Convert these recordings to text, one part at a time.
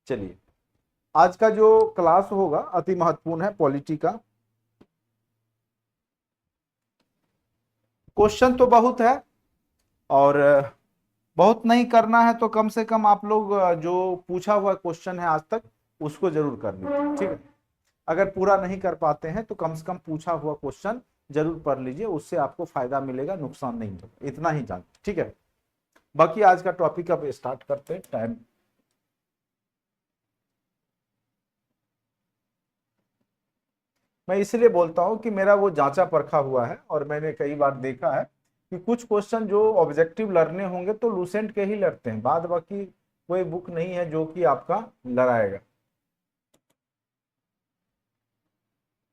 चलिए, आज का जो क्लास होगा अति महत्वपूर्ण है, पॉलिटी का। क्वेश्चन तो बहुत है और बहुत नहीं करना है, तो कम से कम आप लोग जो पूछा हुआ क्वेश्चन है आज तक उसको जरूर कर लीजिए, ठीक है। अगर पूरा नहीं कर पाते हैं तो कम से कम पूछा हुआ क्वेश्चन जरूर पढ़ लीजिए, उससे आपको फायदा मिलेगा, नुकसान नहीं होगा, इतना ही जान, ठीक है। बाकी आज का टॉपिक अब स्टार्ट करते हैं। टाइम मैं इसलिए बोलता हूं कि मेरा वो जांचा परखा हुआ है और मैंने कई बार देखा है कि कुछ क्वेश्चन जो ऑब्जेक्टिव लड़ने होंगे तो लूसेंट के ही लड़ते हैं, बाद बाकी कोई बुक नहीं है जो कि आपका लड़ाएगा,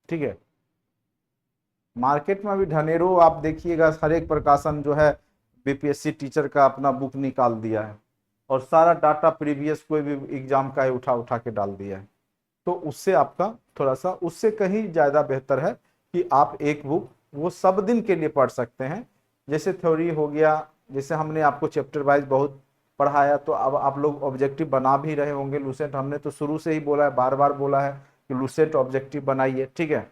ठीक है। मार्केट में अभी ढनेरों आप देखिएगा, हर एक प्रकाशन जो है बीपीएससी टीचर का अपना बुक निकाल दिया है और सारा डाटा प्रीवियस कोई भी एग्जाम का है उठा उठा के डाल दिया है। तो उससे आपका थोड़ा सा, उससे कहीं ज़्यादा बेहतर है कि आप एक बुक वो सब दिन के लिए पढ़ सकते हैं। जैसे थ्योरी हो गया, जैसे हमने आपको चैप्टर वाइज बहुत पढ़ाया, तो अब आप लोग ऑब्जेक्टिव बना भी रहे होंगे। लूसेंट हमने तो शुरू से ही बोला है, बार बार बोला है कि लूसेंट ऑब्जेक्टिव बनाइए, ठीक है।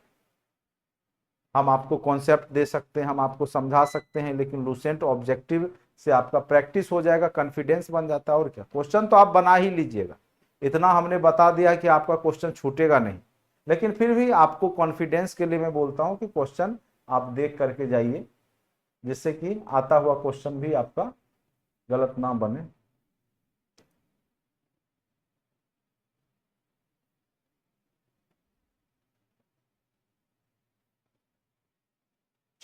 हम आपको कॉन्सेप्ट दे सकते हैं, हम आपको समझा सकते हैं, लेकिन लूसेंट ऑब्जेक्टिव से आपका प्रैक्टिस हो जाएगा, कॉन्फिडेंस बन जाता है। और क्या, क्वेश्चन तो आप बना ही लीजिएगा, इतना हमने बता दिया कि आपका क्वेश्चन छूटेगा नहीं। लेकिन फिर भी आपको कॉन्फिडेंस के लिए मैं बोलता हूं कि क्वेश्चन आप देख करके जाइए, जिससे कि आता हुआ क्वेश्चन भी आपका गलत ना बने।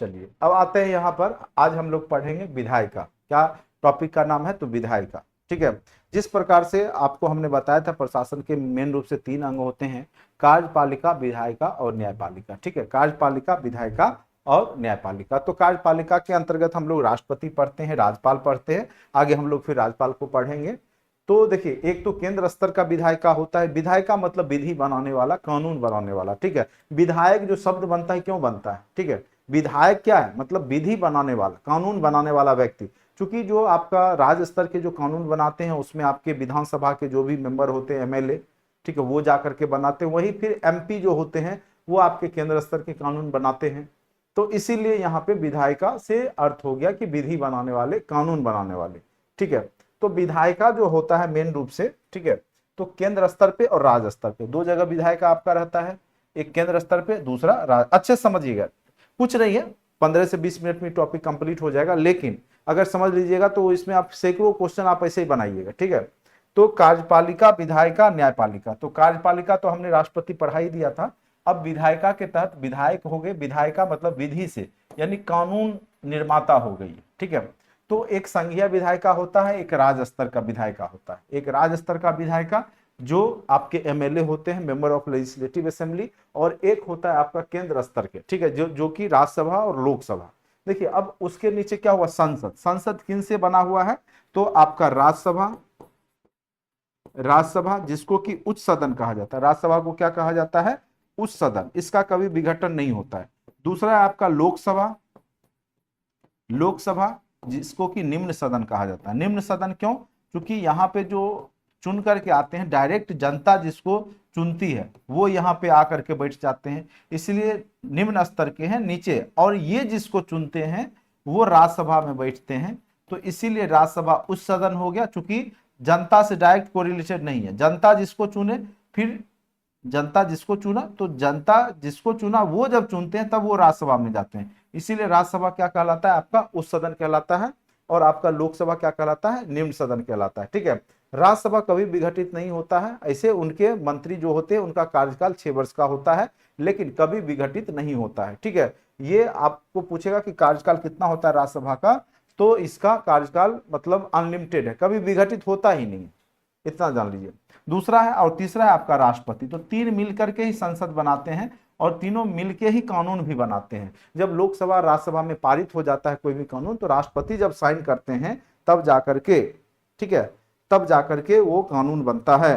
चलिए, अब आते हैं यहाँ पर। आज हम लोग पढ़ेंगे विधायिका। क्या टॉपिक का नाम है? तो विधायिका, ठीक है। जिस प्रकार से आपको हमने बताया था, प्रशासन के मेन रूप से 3 अंग होते हैं: कार्यपालिका, विधायिका और न्यायपालिका, ठीक है। कार्यपालिका, विधायिका और न्यायपालिका। तो कार्यपालिका के अंतर्गत हम लोग राष्ट्रपति पढ़ते हैं, राज्यपाल पढ़ते हैं, आगे हम लोग फिर राज्यपाल को पढ़ेंगे। तो देखिए, एक तो केंद्र स्तर का विधायिका होता है। विधायिका मतलब विधि बनाने वाला, कानून बनाने वाला, ठीक है। विधायक जो शब्द बनता है, क्यों बनता है, ठीक है। विधायक क्या है? मतलब विधि बनाने वाला, कानून बनाने वाला व्यक्ति। क्योंकि जो आपका राज्य स्तर के जो कानून बनाते हैं उसमें आपके विधानसभा के जो भी मेंबर होते हैं, एमएलए, ठीक है, वो जाकर के बनाते हैं। वही फिर एमपी जो होते हैं वो आपके केंद्र स्तर के कानून बनाते हैं। तो इसीलिए यहाँ पे विधायिका से अर्थ हो गया कि विधि बनाने वाले, कानून बनाने वाले, ठीक है। तो विधायिका जो होता है मेन रूप से, ठीक है, तो केंद्र स्तर पे और राज्य स्तर पे 2 जगह विधायिका आपका रहता है। एक केंद्र स्तर पे, दूसरा अच्छे समझिएगा, कुछ नहीं है, 15 से 20 मिनट में टॉपिक कंप्लीट हो जाएगा। लेकिन अगर समझ लीजिएगा तो इसमें आप सैकड़ों क्वेश्चन आप ऐसे ही बनाइएगा, ठीक है। तो कार्यपालिका, विधायिका, न्यायपालिका। तो कार्यपालिका तो हमने राष्ट्रपति पढ़ा ही दिया था। अब विधायिका के तहत विधायक हो गए। विधायिका मतलब विधि से, यानी कानून निर्माता हो गई, ठीक है। तो एक संघीय विधायिका होता है, एक राज्य स्तर का विधायिका होता है। एक राज्य स्तर का विधायिका जो आपके एमएलए होते हैं, मेंबर ऑफ लेजिस्लेटिव असेंबली, और एक होता है आपका केंद्र स्तर के, ठीक है, जो कि राज्यसभा और लोकसभा। देखिए, अब उसके नीचे क्या हुआ? संसद। संसद किन से बना हुआ है? तो आपका राज्यसभा, राज्यसभा जिसको कि उच्च सदन कहा जाता है। राज्यसभा को क्या कहा जाता है? उच्च सदन। इसका कभी विघटन नहीं होता है। दूसरा है आपका लोकसभा। लोकसभा जिसको कि निम्न सदन कहा जाता है। निम्न सदन क्यों? क्योंकि यहाँ पे जो चुन करके आते हैं, डायरेक्ट जनता जिसको चुनती है वो यहाँ पे आकर के बैठ जाते हैं, इसलिए निम्न स्तर के हैं, नीचे। और ये जिसको चुनते हैं वो राज्यसभा में बैठते हैं, तो इसीलिए राज्यसभा उच्च सदन हो गया। चूंकि जनता से डायरेक्ट कोरिलेटेड नहीं है, जनता जिसको चुने, फिर जनता जिसको चुना, तो जनता जिसको चुना वो जब चुनते हैं तब वो राज्यसभा में जाते हैं। इसीलिए राज्यसभा क्या कहलाता है? आपका उच्च सदन कहलाता है। और आपका लोकसभा क्या कहलाता है? निम्न सदन कहलाता है, ठीक है। राज्यसभा कभी विघटित नहीं होता है। ऐसे उनके मंत्री जो होते हैं उनका कार्यकाल 6 वर्ष का होता है, लेकिन कभी विघटित नहीं होता है, ठीक है। ये आपको पूछेगा कि कार्यकाल कितना होता है राज्यसभा का, तो इसका कार्यकाल मतलब अनलिमिटेड है, कभी विघटित होता ही नहीं, इतना जान लीजिए। दूसरा है, और तीसरा है आपका राष्ट्रपति। तो 3 मिलकर के ही संसद बनाते हैं और तीनों मिलके ही कानून भी बनाते हैं। जब लोकसभा राज्यसभा में पारित हो जाता है कोई भी कानून, तो राष्ट्रपति जब साइन करते हैं तब जाकर के, ठीक है, तब जाकर के वो कानून बनता है।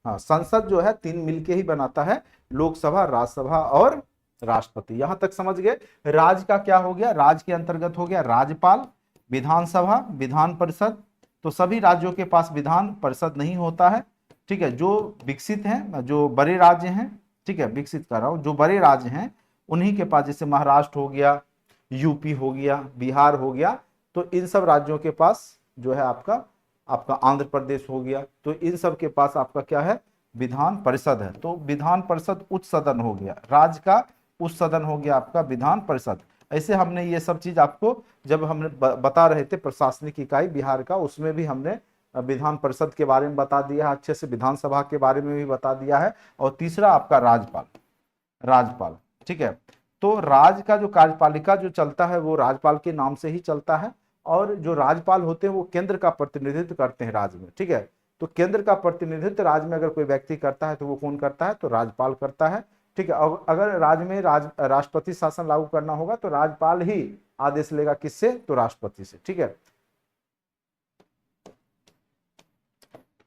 हाँ, संसद जो है 3 मिलके ही बनाता है, लोकसभा, राज्यसभा और राष्ट्रपति। यहां तक समझ गए। राज्य का क्या हो गया? राज्य के अंतर्गत हो गया राज्यपाल, विधानसभा, विधान परिषद। तो सभी राज्यों के पास विधान परिषद नहीं होता है, ठीक है। जो विकसित हैं, जो बड़े राज्य हैं, ठीक है, विकसित कर रहा हूँ, जो बड़े राज्य हैं उन्हीं के पास, जैसे महाराष्ट्र हो गया, यूपी हो गया, बिहार हो गया, तो इन सब राज्यों के पास जो है आपका आपका आंध्र प्रदेश हो गया, तो इन सब के पास आपका क्या है, विधान परिषद है। तो विधान परिषद उच्च सदन हो गया, राज्य का उच्च सदन हो गया आपका विधान परिषद। ऐसे हमने ये सब चीज आपको जब हमने बता रहे थे प्रशासनिक इकाई बिहार का, उसमें भी हमने विधान परिषद के बारे में बता दिया है अच्छे से, विधानसभा के बारे में भी बता दिया है। और तीसरा आपका राज्यपाल, राज्यपाल, ठीक है। तो राज्य का जो कार्यपालिका जो चलता है वो राज्यपाल के नाम से ही चलता है, और जो राज्यपाल होते हैं वो केंद्र का प्रतिनिधित्व करते हैं राज्य में, ठीक है। तो केंद्र का प्रतिनिधित्व राज्य में अगर कोई व्यक्ति करता है तो वो कौन करता है, तो राज्यपाल करता है, ठीक है। अगर राज्य में राष्ट्रपति शासन लागू करना होगा तो राज्यपाल ही आदेश लेगा, किससे, तो राष्ट्रपति से, ठीक है।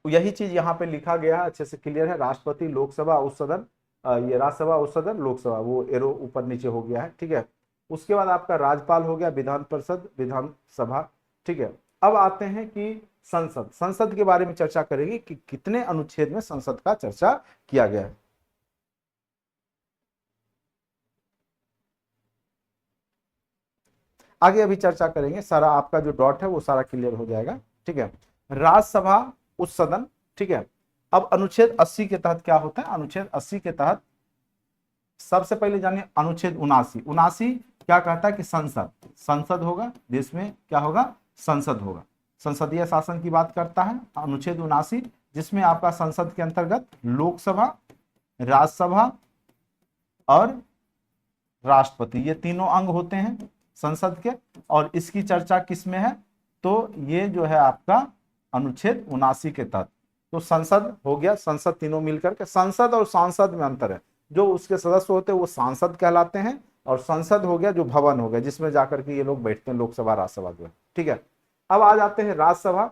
यही चीज यहाँ पे लिखा गया है, अच्छे से क्लियर है। राष्ट्रपति, लोकसभा, उच्च सदन, ये राज्यसभा, उच्च सदन, लोकसभा, वो एरो ऊपर नीचे हो गया है, ठीक है। उसके बाद आपका राज्यपाल हो गया, विधान परिषद, विधानसभा, ठीक है। अब आते हैं कि संसद, संसद के बारे में चर्चा करेंगे कि कितने अनुच्छेद में संसद का चर्चा किया गया है। आगे अभी चर्चा करेंगे, सारा आपका जो डॉट है वो सारा क्लियर हो जाएगा, ठीक है। राज्यसभा, उच्च सदन, ठीक है। अब अनुच्छेद 80 के तहत क्या होता है, अनुच्छेद 80 के तहत सबसे पहले जानिए अनुच्छेद 79, 79 क्या कहता है कि संसद, संसद होगा, देश में क्या होगा, संसद होगा, संसदीय शासन की बात करता है अनुच्छेद 79, जिसमें आपका संसद के अंतर्गत लोकसभा, राज्यसभा और राष्ट्रपति, ये तीनों अंग होते हैं संसद के। और इसकी चर्चा किस में है, तो ये जो है आपका अनुच्छेद 79 के तहत। तो संसद हो गया, संसद तीनों मिलकर के, संसद और सांसद में अंतर है, जो उसके सदस्य होते हैं वो सांसद कहलाते हैं, और संसद हो गया जो भवन हो गया जिसमें जाकर के ये लोग बैठते हैं, लोकसभा, राज्यसभा जो है, ठीक है। अब आ जाते हैं राज्यसभा।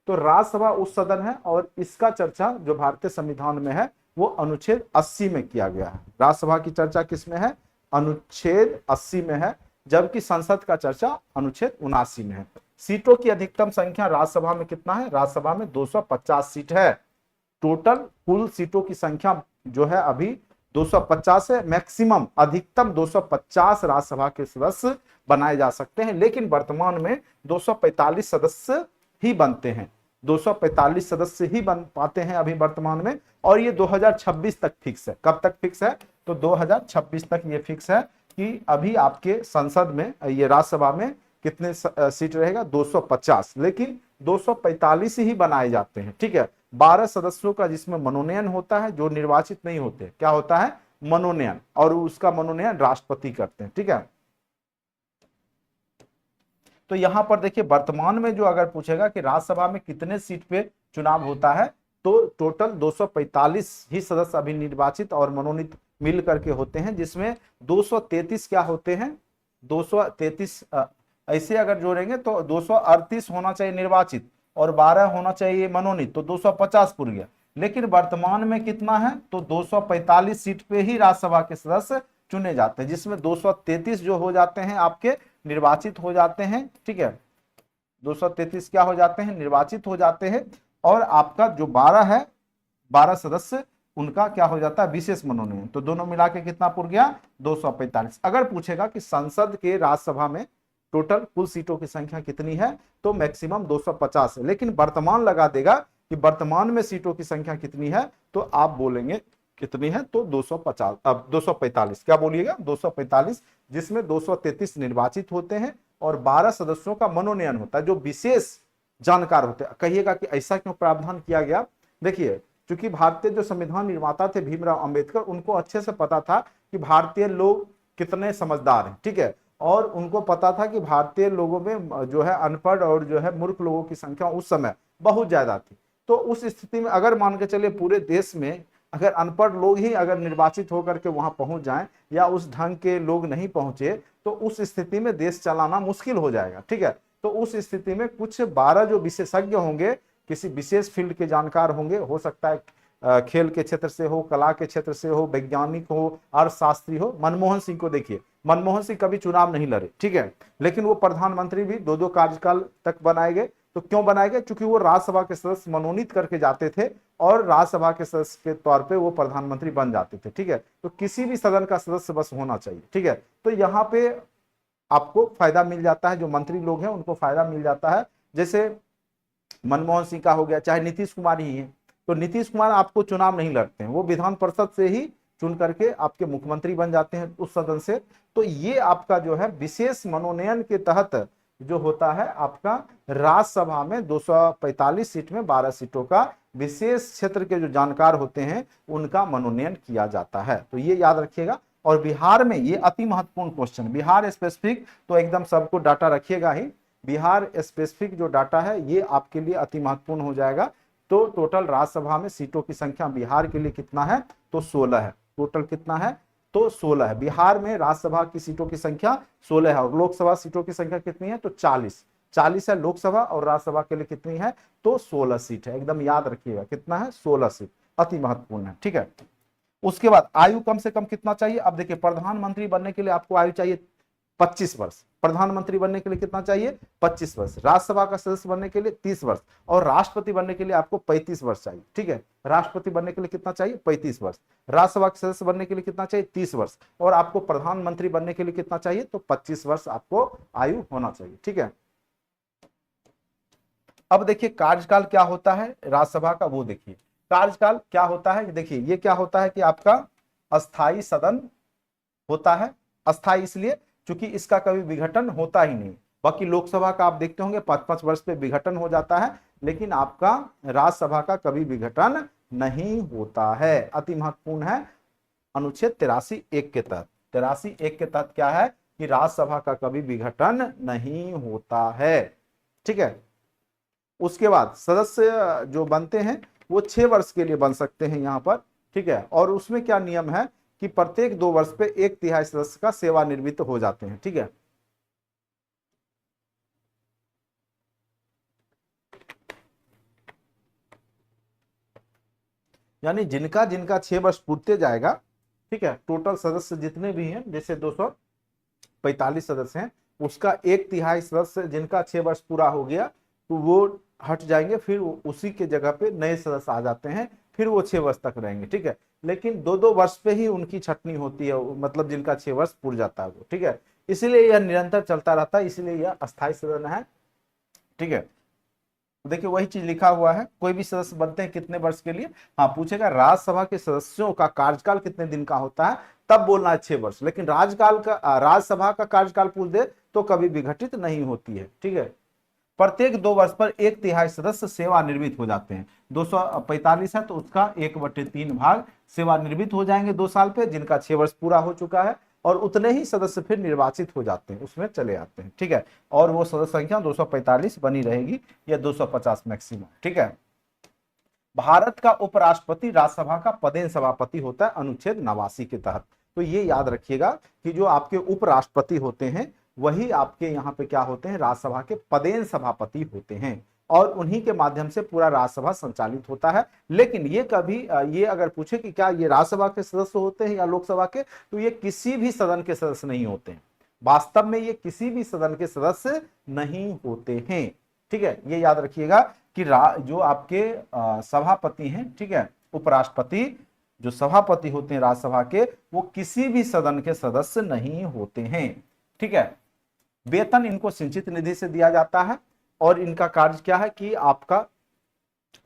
तो राज्यसभा उस सदन है, और इसका चर्चा जो भारतीय संविधान में है वो अनुच्छेद 80 में किया गया है। राज्यसभा की चर्चा किस में है, अनुच्छेद 80 में है, जबकि संसद का चर्चा अनुच्छेद 79 में है। सीटों की अधिकतम संख्या राज्यसभा में कितना है, राज्यसभा में 250 सीट है। टोटल कुल सीटों की संख्या जो है अभी 250 है, मैक्सिमम अधिकतम 250 राज्यसभा के सदस्य बनाए जा सकते हैं, लेकिन वर्तमान में 245 सदस्य ही बनते हैं, 245 सदस्य ही बन पाते हैं अभी वर्तमान में। और ये 2026 तक फिक्स है, कब तक फिक्स है, तो 2026 तक ये फिक्स है कि अभी आपके संसद में, ये राज्यसभा में कितने सीट रहेगा, 250, लेकिन 245 ही बनाए जाते हैं, ठीक है। 12 सदस्यों का जिसमें मनोनयन होता है, जो निर्वाचित नहीं होते, क्या होता है, मनोनयन, और उसका मनोनयन राष्ट्रपति करते हैं, ठीक है। तो यहां पर देखिए वर्तमान में जो अगर पूछेगा कि राज्यसभा में कितने सीट पे चुनाव होता है, तो टोटल 245 ही सदस्य अभी निर्वाचित और मनोनीत मिल करके होते हैं, जिसमें 233 क्या होते हैं, 233 ऐसे अगर जोड़ेंगे तो 238 होना चाहिए निर्वाचित और 12 होना चाहिए मनोनीत, तो 250 पुर गया। लेकिन वर्तमान में कितना है, तो 245 सीट पे ही राज्यसभा के सदस्य चुने जाते हैं, जिसमें 233 जो हो जाते हैं आपके निर्वाचित हो जाते हैं, ठीक है। 233 क्या हो जाते हैं, निर्वाचित हो जाते हैं, और आपका जो 12 है, 12 सदस्य, उनका क्या हो जाता है, विशेष मनोनयन। तो दोनों मिला के कितना पुर गया, 245। अगर पूछेगा कि संसद के राज्यसभा में टोटल कुल सीटों की संख्या कितनी है, तो मैक्सिमम 250 है, लेकिन वर्तमान लगा देगा कि वर्तमान में सीटों की संख्या कितनी है, तो आप बोलेंगे कितनी है, तो 250, अब 245, क्या बोलिएगा, 245, जिसमें 233 निर्वाचित होते हैं और 12 सदस्यों का मनोनयन होता है, जो विशेष जानकार होते हैं। कहिएगा कि ऐसा क्यों प्रावधान किया गया, देखिए क्योंकि भारतीय जो संविधान निर्माता थे भीमराव अंबेडकर, उनको अच्छे से पता था कि भारतीय लोग कितने समझदार हैं, ठीक है, और उनको पता था कि भारतीय लोगों में जो है अनपढ़ और जो है मूर्ख लोगों की संख्या उस समय बहुत ज्यादा थी। तो उस स्थिति में अगर मान के चलिए पूरे देश में अगर अनपढ़ लोग ही अगर निर्वाचित होकर के वहां पहुंच जाएं, या उस ढंग के लोग नहीं पहुंचे, तो उस स्थिति में देश चलाना मुश्किल हो जाएगा, ठीक है। तो उस स्थिति में कुछ 12 जो विशेषज्ञ होंगे, किसी विशेष फील्ड के जानकार होंगे, हो सकता है खेल के क्षेत्र से हो, कला के क्षेत्र से हो, वैज्ञानिक हो, अर्थशास्त्री हो। मनमोहन सिंह को देखिए, मनमोहन सिंह कभी चुनाव नहीं लड़े, ठीक है, लेकिन वो प्रधानमंत्री भी 2-2 कार्यकाल तक बनाए गए। तो क्यों बनाए गए? क्योंकि वो राज्यसभा के सदस्य मनोनीत करके जाते थे और राज्यसभा के सदस्य के तौर पे वो प्रधानमंत्री बन जाते थे, ठीक है। तो किसी भी सदन का सदस्य बस होना चाहिए, ठीक है। तो यहाँ पे आपको फायदा मिल जाता है, जो मंत्री लोग हैं उनको फायदा मिल जाता है। जैसे मनमोहन सिंह का हो गया, चाहे नीतीश कुमार ही है, तो नीतीश कुमार आपको चुनाव नहीं लड़ते हैं, वो विधान परिषद से ही चुन करके आपके मुख्यमंत्री बन जाते हैं उस सदन से। तो ये आपका जो है विशेष मनोनयन के तहत जो होता है आपका राज्यसभा में 245 सीट में 12 सीटों का विशेष क्षेत्र के जो जानकार होते हैं उनका मनोनयन किया जाता है। तो ये याद रखिएगा। और बिहार में, ये अति महत्वपूर्ण क्वेश्चन, बिहार स्पेसिफिक तो एकदम सबको डाटा रखिएगा ही। बिहार स्पेसिफिक जो डाटा है ये आपके लिए अति महत्वपूर्ण हो जाएगा। तो टोटल राज्यसभा में सीटों की संख्या बिहार के लिए कितना है? तो 16 है। टोटल कितना है? तो 16 है। बिहार में राज्यसभा की सीटों की संख्या 16 है और लोकसभा सीटों की संख्या कितनी है? तो 40 है लोकसभा, और राज्यसभा के लिए कितनी है? तो 16 सीट है। एकदम याद रखिएगा कितना है? 16 सीट, अति महत्वपूर्ण है, ठीक है। उसके बाद आयु कम से कम कितना चाहिए? अब देखिए, प्रधानमंत्री बनने के लिए आपको आयु चाहिए 25 वर्ष। प्रधानमंत्री बनने के लिए कितना चाहिए? 25 वर्ष। राज्यसभा का सदस्य बनने के लिए 30 वर्ष, और राष्ट्रपति बनने के लिए आपको 35 वर्ष चाहिए, ठीक है। राष्ट्रपति बनने के लिए कितना चाहिए? 35 वर्ष। राज्यसभा के सदस्य बनने के लिए कितना चाहिए? 30 वर्ष। और आपको प्रधानमंत्री बनने के लिए कितना चाहिए? तो 25 वर्ष आपको आयु होना चाहिए, ठीक है। अब देखिए कार्यकाल क्या होता है राज्यसभा का, वो देखिए कार्यकाल क्या होता है। देखिए ये क्या होता है कि आपका अस्थाई सदन होता है। अस्थाई इसलिए क्योंकि इसका कभी विघटन होता ही नहीं। बाकी लोकसभा का आप देखते होंगे 5-5 वर्ष पे विघटन हो जाता है, लेकिन आपका राज्यसभा का कभी विघटन नहीं होता है। अति महत्वपूर्ण है अनुच्छेद 83(1) के तहत। 83(1) के तहत क्या है कि राज्यसभा का कभी विघटन नहीं होता है, ठीक है। उसके बाद सदस्य जो बनते हैं वो 6 वर्ष के लिए बन सकते हैं यहाँ पर, ठीक है। और उसमें क्या नियम है कि प्रत्येक 2 वर्ष पे 1/3 सदस्य का सेवानिवृत्त हो जाते हैं, ठीक है। यानी जिनका जिनका 6 वर्ष पूर्ते जाएगा, ठीक है, टोटल सदस्य जितने भी हैं, जैसे 245 सदस्य हैं, उसका 1/3 सदस्य जिनका 6 वर्ष पूरा हो गया तो वो हट जाएंगे, फिर उसी के जगह पे नए सदस्य आ जाते हैं, फिर वो 6 वर्ष तक रहेंगे, ठीक है। लेकिन 2-2 वर्ष पे ही उनकी छटनी होती है, मतलब जिनका 6 वर्ष पूर जाता है वो, ठीक है। इसलिए यह निरंतर चलता रहता है, इसलिए यह अस्थायी सदन है, ठीक है। देखिए वही चीज लिखा हुआ है, कोई भी सदस्य बनते हैं कितने वर्ष के लिए। हाँ पूछेगा राज्यसभा के सदस्यों का कार्यकाल कितने दिन का होता है, तब बोलना है 6 वर्ष। लेकिन राज्यसभा का कार्यकाल पूछ दे तो कभी विघटित नहीं होती है, ठीक है। प्रत्येक 2 वर्ष पर 1/3 सदस्य सेवानिवृत्त हो जाते हैं। 245 है तो उसका 1/3 भाग सेवानिवृत्त हो जाएंगे 2 साल पे, जिनका 6 वर्ष पूरा हो चुका है, और उतने ही सदस्य फिर निर्वाचित हो जाते हैं, उसमें चले आते हैं, ठीक है। और वो सदस्य संख्या 245 बनी रहेगी या 250 मैक्सिमम, ठीक है। भारत का उपराष्ट्रपति राज्यसभा का पदेन सभापति होता है अनुच्छेद 89 के तहत। तो ये याद रखिएगा कि जो आपके उपराष्ट्रपति होते हैं वही आपके यहाँ पे क्या होते हैं, राज्यसभा के पदेन सभापति होते हैं, और उन्हीं के माध्यम से पूरा राज्यसभा संचालित होता है। लेकिन ये कभी ये अगर पूछे कि क्या ये राज्यसभा के सदस्य होते हैं या लोकसभा के, तो ये किसी भी सदन के सदस्य नहीं होते हैं। वास्तव में ये किसी भी सदन के सदस्य नहीं होते हैं, ठीक है। ये याद रखिएगा कि जो आपके सभापति हैं, ठीक है, उपराष्ट्रपति जो सभापति होते हैं राज्यसभा के, वो किसी भी सदन के सदस्य नहीं होते हैं, ठीक है। वेतन इनको सिंचित निधि से दिया जाता है, और इनका कार्य क्या है कि आपका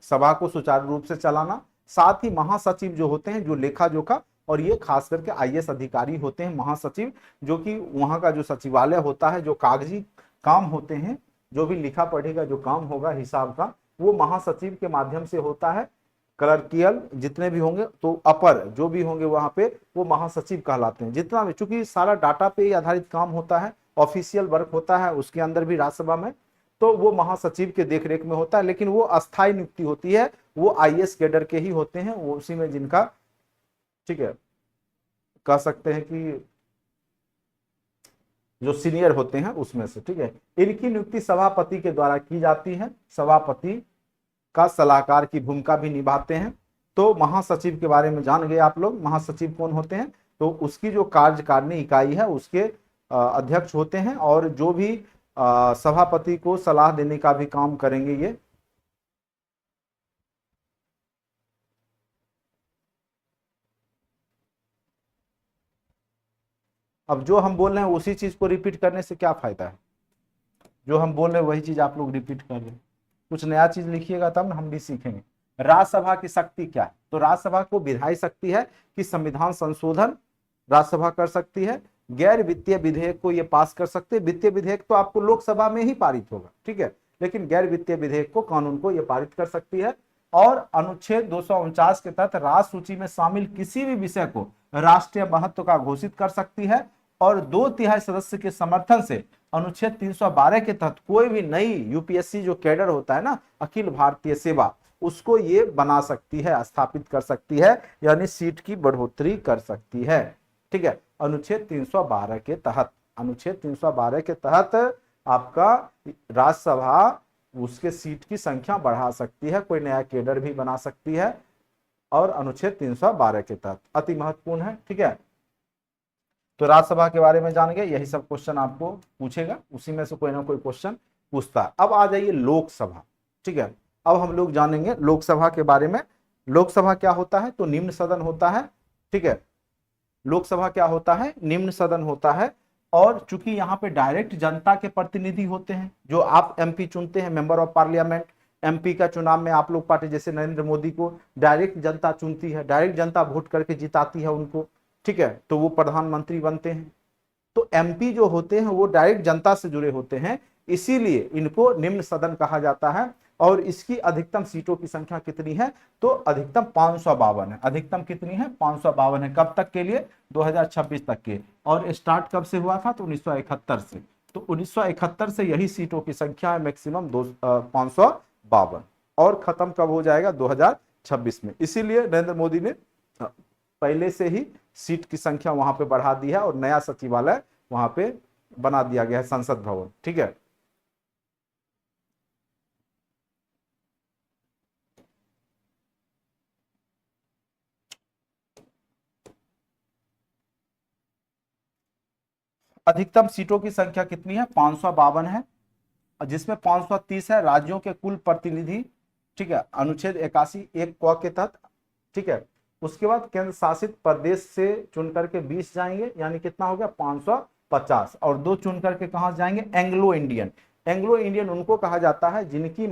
सभा को सुचारू रूप से चलाना। साथ ही महासचिव जो होते हैं, जो लेखा जोखा, और ये खास करके आईएएस अधिकारी होते हैं महासचिव, जो कि वहां का जो सचिवालय होता है, जो कागजी काम होते हैं, जो भी लिखा पढ़ेगा जो काम होगा हिसाब का, वो महासचिव के माध्यम से होता है। क्लर्कियल जितने भी होंगे, तो अपर जो भी होंगे वहां पे, वो महासचिव कहलाते हैं। जितना भी, चूंकि सारा डाटा पे आधारित काम होता है, ऑफिशियल वर्क होता है उसके अंदर भी राज्यसभा में, तो वो महासचिव के देखरेख में होता है। लेकिन वो अस्थायी नियुक्ति होती है, वो आईएएस कैडर के ही होते हैं, वो उसी में जिनका, ठीक है, कह सकते हैं कि जो सीनियर होते हैं उसमें से, ठीक है। इनकी नियुक्ति सभापति के द्वारा की जाती है। सभापति का सलाहकार की भूमिका भी निभाते हैं। तो महासचिव के बारे में जान गए आप लोग, महासचिव कौन होते हैं, तो उसकी जो कार्यकारिणी इकाई है उसके अध्यक्ष होते हैं, और जो भी सभापति को सलाह देने का भी काम करेंगे ये। अब जो हम बोल रहे हैं उसी चीज को रिपीट करने से क्या फायदा है, जो हम बोल रहे हैं वही चीज आप लोग रिपीट कर रहे हैं। कुछ नया चीज लिखिएगा तब ना हम भी सीखेंगे। राज्यसभा की शक्ति क्या है, तो राज्यसभा को विधायी शक्ति है कि संविधान संशोधन राज्यसभा कर सकती है, गैर वित्तीय विधेयक को ये पास कर सकते हैं। वित्तीय विधेयक तो आपको लोकसभा में ही पारित होगा, ठीक है, लेकिन गैर वित्तीय विधेयक को, कानून को ये पारित कर सकती है। और अनुच्छेद 249 के तहत राष्ट्र सूची में शामिल किसी भी विषय को राष्ट्रीय महत्व का घोषित कर सकती है, और 2/3 सदस्य के समर्थन से अनुच्छेद 312 के तहत कोई भी नई यूपीएससी जो कैडर होता है ना, अखिल भारतीय सेवा, उसको ये बना सकती है, स्थापित कर सकती है, यानी सीट की बढ़ोतरी कर सकती है, ठीक है। अनुच्छेद 312 के तहत, अनुच्छेद 312 के तहत आपका राज्यसभा उसके सीट की संख्या बढ़ा सकती है, कोई नया कैडर भी बना सकती है, और अनुच्छेद 312 के तहत अति महत्वपूर्ण है, ठीक है। तो राज्यसभा के बारे में जान गए, यही सब क्वेश्चन आपको पूछेगा, उसी में से कोई ना कोई क्वेश्चन पूछता है। अब आ जाइए लोकसभा, ठीक है। अब हम लोग जानेंगे लोकसभा के बारे में। लोकसभा क्या होता है, तो निम्न सदन होता है, ठीक है। लोकसभा क्या होता है, निम्न सदन होता है। और चूंकि यहाँ पे डायरेक्ट जनता के प्रतिनिधि होते हैं, जो आप एमपी चुनते हैं, मेंबर ऑफ पार्लियामेंट, एमपी का चुनाव में आप लोग पार्टी जैसे नरेंद्र मोदी को डायरेक्ट जनता चुनती है, डायरेक्ट जनता वोट करके जिताती है उनको, ठीक है, तो वो प्रधानमंत्री बनते हैं। तो एमपी जो होते हैं वो डायरेक्ट जनता से जुड़े होते हैं, इसीलिए इनको निम्न सदन कहा जाता है। और इसकी अधिकतम सीटों की संख्या कितनी है, तो अधिकतम 552 है। अधिकतम कितनी है, 552 है। कब तक के लिए, 2026 तक के। और स्टार्ट कब से हुआ था, तो 1971 से। तो 1971 से यही सीटों की संख्या है, मैक्सिमम 552, और खत्म कब हो जाएगा, 2026 में। इसीलिए नरेंद्र मोदी ने पहले से ही सीट की संख्या वहां पे बढ़ा दी है, और नया सचिवालय वहां पे बना दिया गया है, संसद भवन, ठीक है। अधिकतम सीटों की संख्या कितनी है, 552 है, जिसमें 530 है राज्यों के कुल प्रतिनिधि, ठीक है, अनुच्छेद 81 एक क के तहत, ठीक है। उसके बाद केंद्र शासित प्रदेश से चुन करके 20 जाएंगे, यानी कितना हो गया, 550, और 2 चुन करके कहां जाएंगे, एंग्लो इंडियन। एंग्लो इंडियन उनको कहा जाता है जिनकी